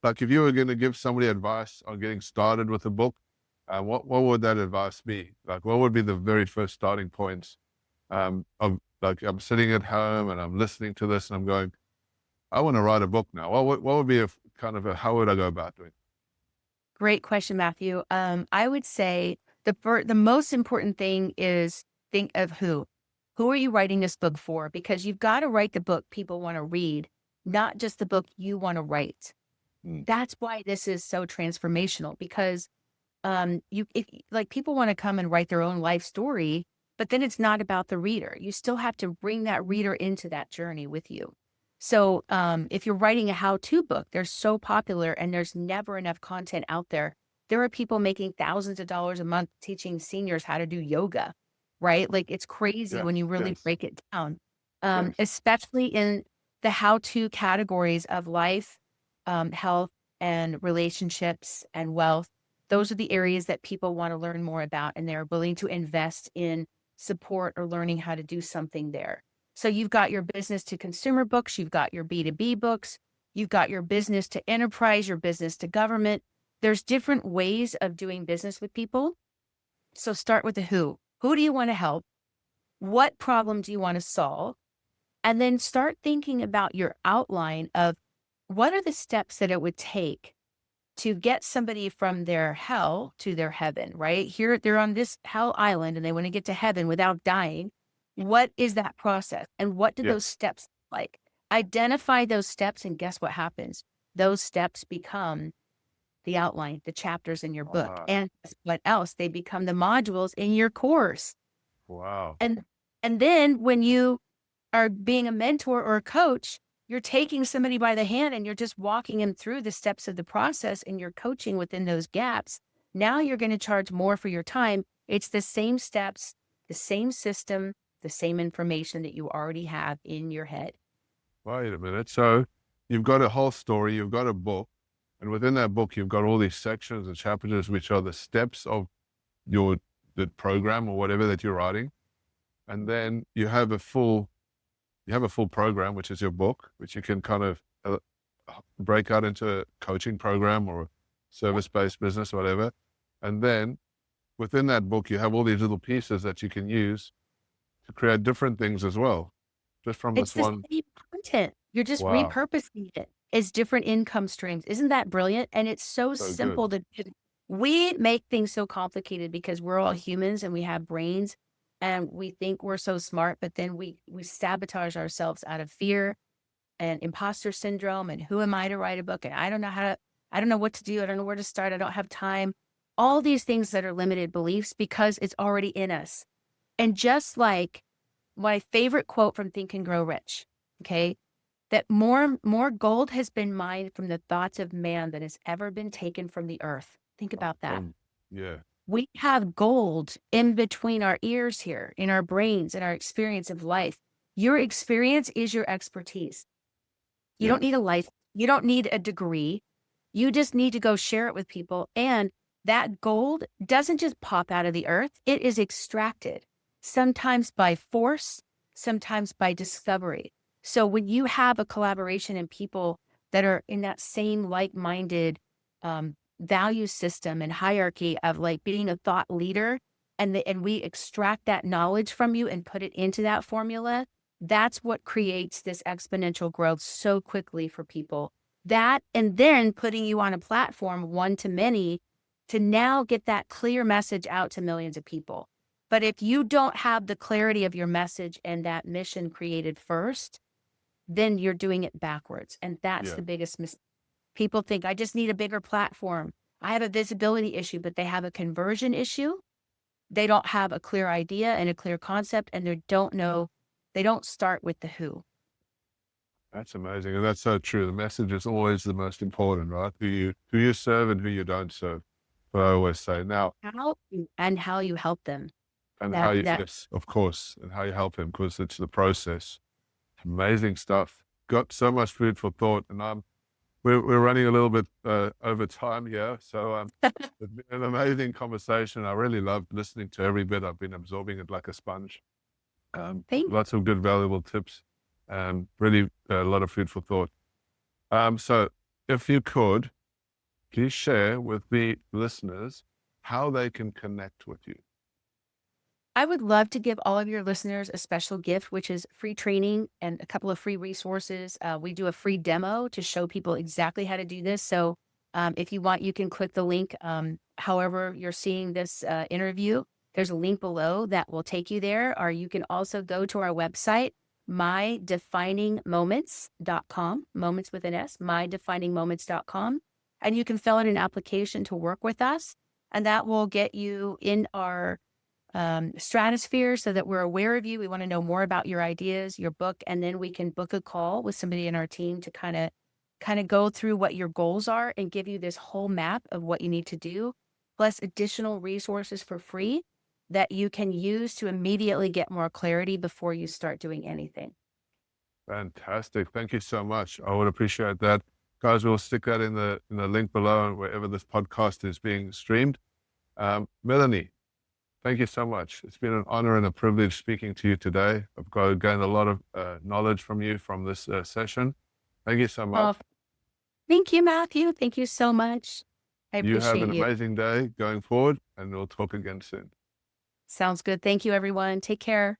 like, if you were going to give somebody advice on getting started with a book, what would that advice be? Like, what would be the very first starting points of, like, I'm sitting at home and I'm listening to this and I'm going, I want to write a book now. What would be a kind of how would I go about doing it? Great question, Matthew. I would say the most important thing is think of who. Who are you writing this book for? Because you've got to write the book people want to read, not just the book you want to write. Mm, That's why this is so transformational because like people want to come and write their own life story, but then it's not about the reader. You still have to bring that reader into that journey with you. So if you're writing a how-to book, they're so popular and there's never enough content out there. There are people making thousands of dollars a month teaching seniors how to do yoga, right? Like it's crazy Yeah. when you really Yes. break it down, Yes. especially in the how-to categories of life, health, and relationships and wealth. Those are the areas that people want to learn more about, and they're willing to invest in support or learning how to do something there. So you've got your business to consumer books, you've got your B2B books, you've got your business to enterprise, your business to government. There's different ways of doing business with people. So start with the who. Who do you want to help? What problem do you want to solve? And then start thinking about your outline of what are the steps that it would take to get somebody from their hell to their heaven, right? Here, they're on this hell island and they want to get to heaven without dying. What is that process? And what do Yeah. those steps look like? Identify those steps, and guess what happens? Those steps become the outline, the chapters in your book. Wow. And guess what else? They become the modules in your course. Wow. And then when you are being a mentor or a coach, you're taking somebody by the hand and you're just walking them through the steps of the process and you're coaching within those gaps. Now you're going to charge more for your time. It's the same steps, the same system, the same information that you already have in your head. Wait a minute. So you've got a whole story, you've got a book, and within that book, you've got all these sections and chapters, which are the steps of the program or whatever that you're writing. And then you have a full program, which is your book, which you can kind of break out into a coaching program or a service-based business or whatever. And then within that book, you have all these little pieces that you can use to create different things as well, just from It's this the one. same content. You're just Wow. repurposing it as different income streams. Isn't that brilliant? And it's so So good. simple we make things so complicated because we're all humans and we have brains and we think we're so smart, but then we sabotage ourselves out of fear and imposter syndrome and who am I to write a book? And I don't know what to do. I don't know where to start. I don't have time. All these things that are limited beliefs because it's already in us. And just like my favorite quote from Think and Grow Rich, okay, that more gold has been mined from the thoughts of man than has ever been taken from the earth. Think about that. Yeah. We have gold in between our ears here, in our brains, in our experience of life. Your experience is your expertise. You Yeah. don't need a life. You don't need a degree. You just need to go share it with people. And that gold doesn't just pop out of the earth. It is extracted, sometimes by force, sometimes by discovery. So when you have a collaboration and people that are in that same like-minded value system and hierarchy of like being a thought leader, and we extract that knowledge from you and put it into that formula, that's what creates this exponential growth so quickly for people. That, and then putting you on a platform, one to many, to now get that clear message out to millions of people. But if you don't have the clarity of your message and that mission created first, then you're doing it backwards. And that's Yeah. the biggest mistake. People think, I just need a bigger platform. I have a visibility issue, but they have a conversion issue. They don't have a clear idea and a clear concept, and they don't start with the who. That's amazing. And that's so true. The message is always the most important, right? Who you serve and who you don't serve. But I always say now, How you help them. and how That you, that yes, of course, and how you help him because it's the process. Amazing stuff. Got so much food for thought, and we're running a little bit over time here. So it's been an amazing conversation. I really loved listening to every bit. I've been absorbing it like a sponge. Thank Lots of good, valuable tips. Really a lot of food for thought. So if you could, please share with the listeners how they can connect with you. I would love to give all of your listeners a special gift, which is free training and a couple of free resources. We do a free demo to show people exactly how to do this. So if you want, you can click the link. However you're seeing this interview, there's a link below that will take you there. Or you can also go to our website, mydefiningmoments.com, moments with an S, mydefiningmoments.com. And you can fill out an application to work with us. And that will get you in our stratosphere so that we're aware of you. We want to know more about your ideas, your book, and then we can book a call with somebody in our team to kind of go through what your goals are and give you this whole map of what you need to do, plus additional resources for free that you can use to immediately get more clarity before you start doing anything. Fantastic. Thank you so much. I would appreciate that. Guys, we'll stick that in the link below and wherever this podcast is being streamed. Melanie, thank you so much. It's been an honor and a privilege speaking to you today. I've gained a lot of knowledge from you from this session. Thank you so much. Oh, thank you, Matthew. Thank you so much. I You have appreciate an you. amazing day going forward, and we'll talk again soon. Sounds good. Thank you, everyone. Take care.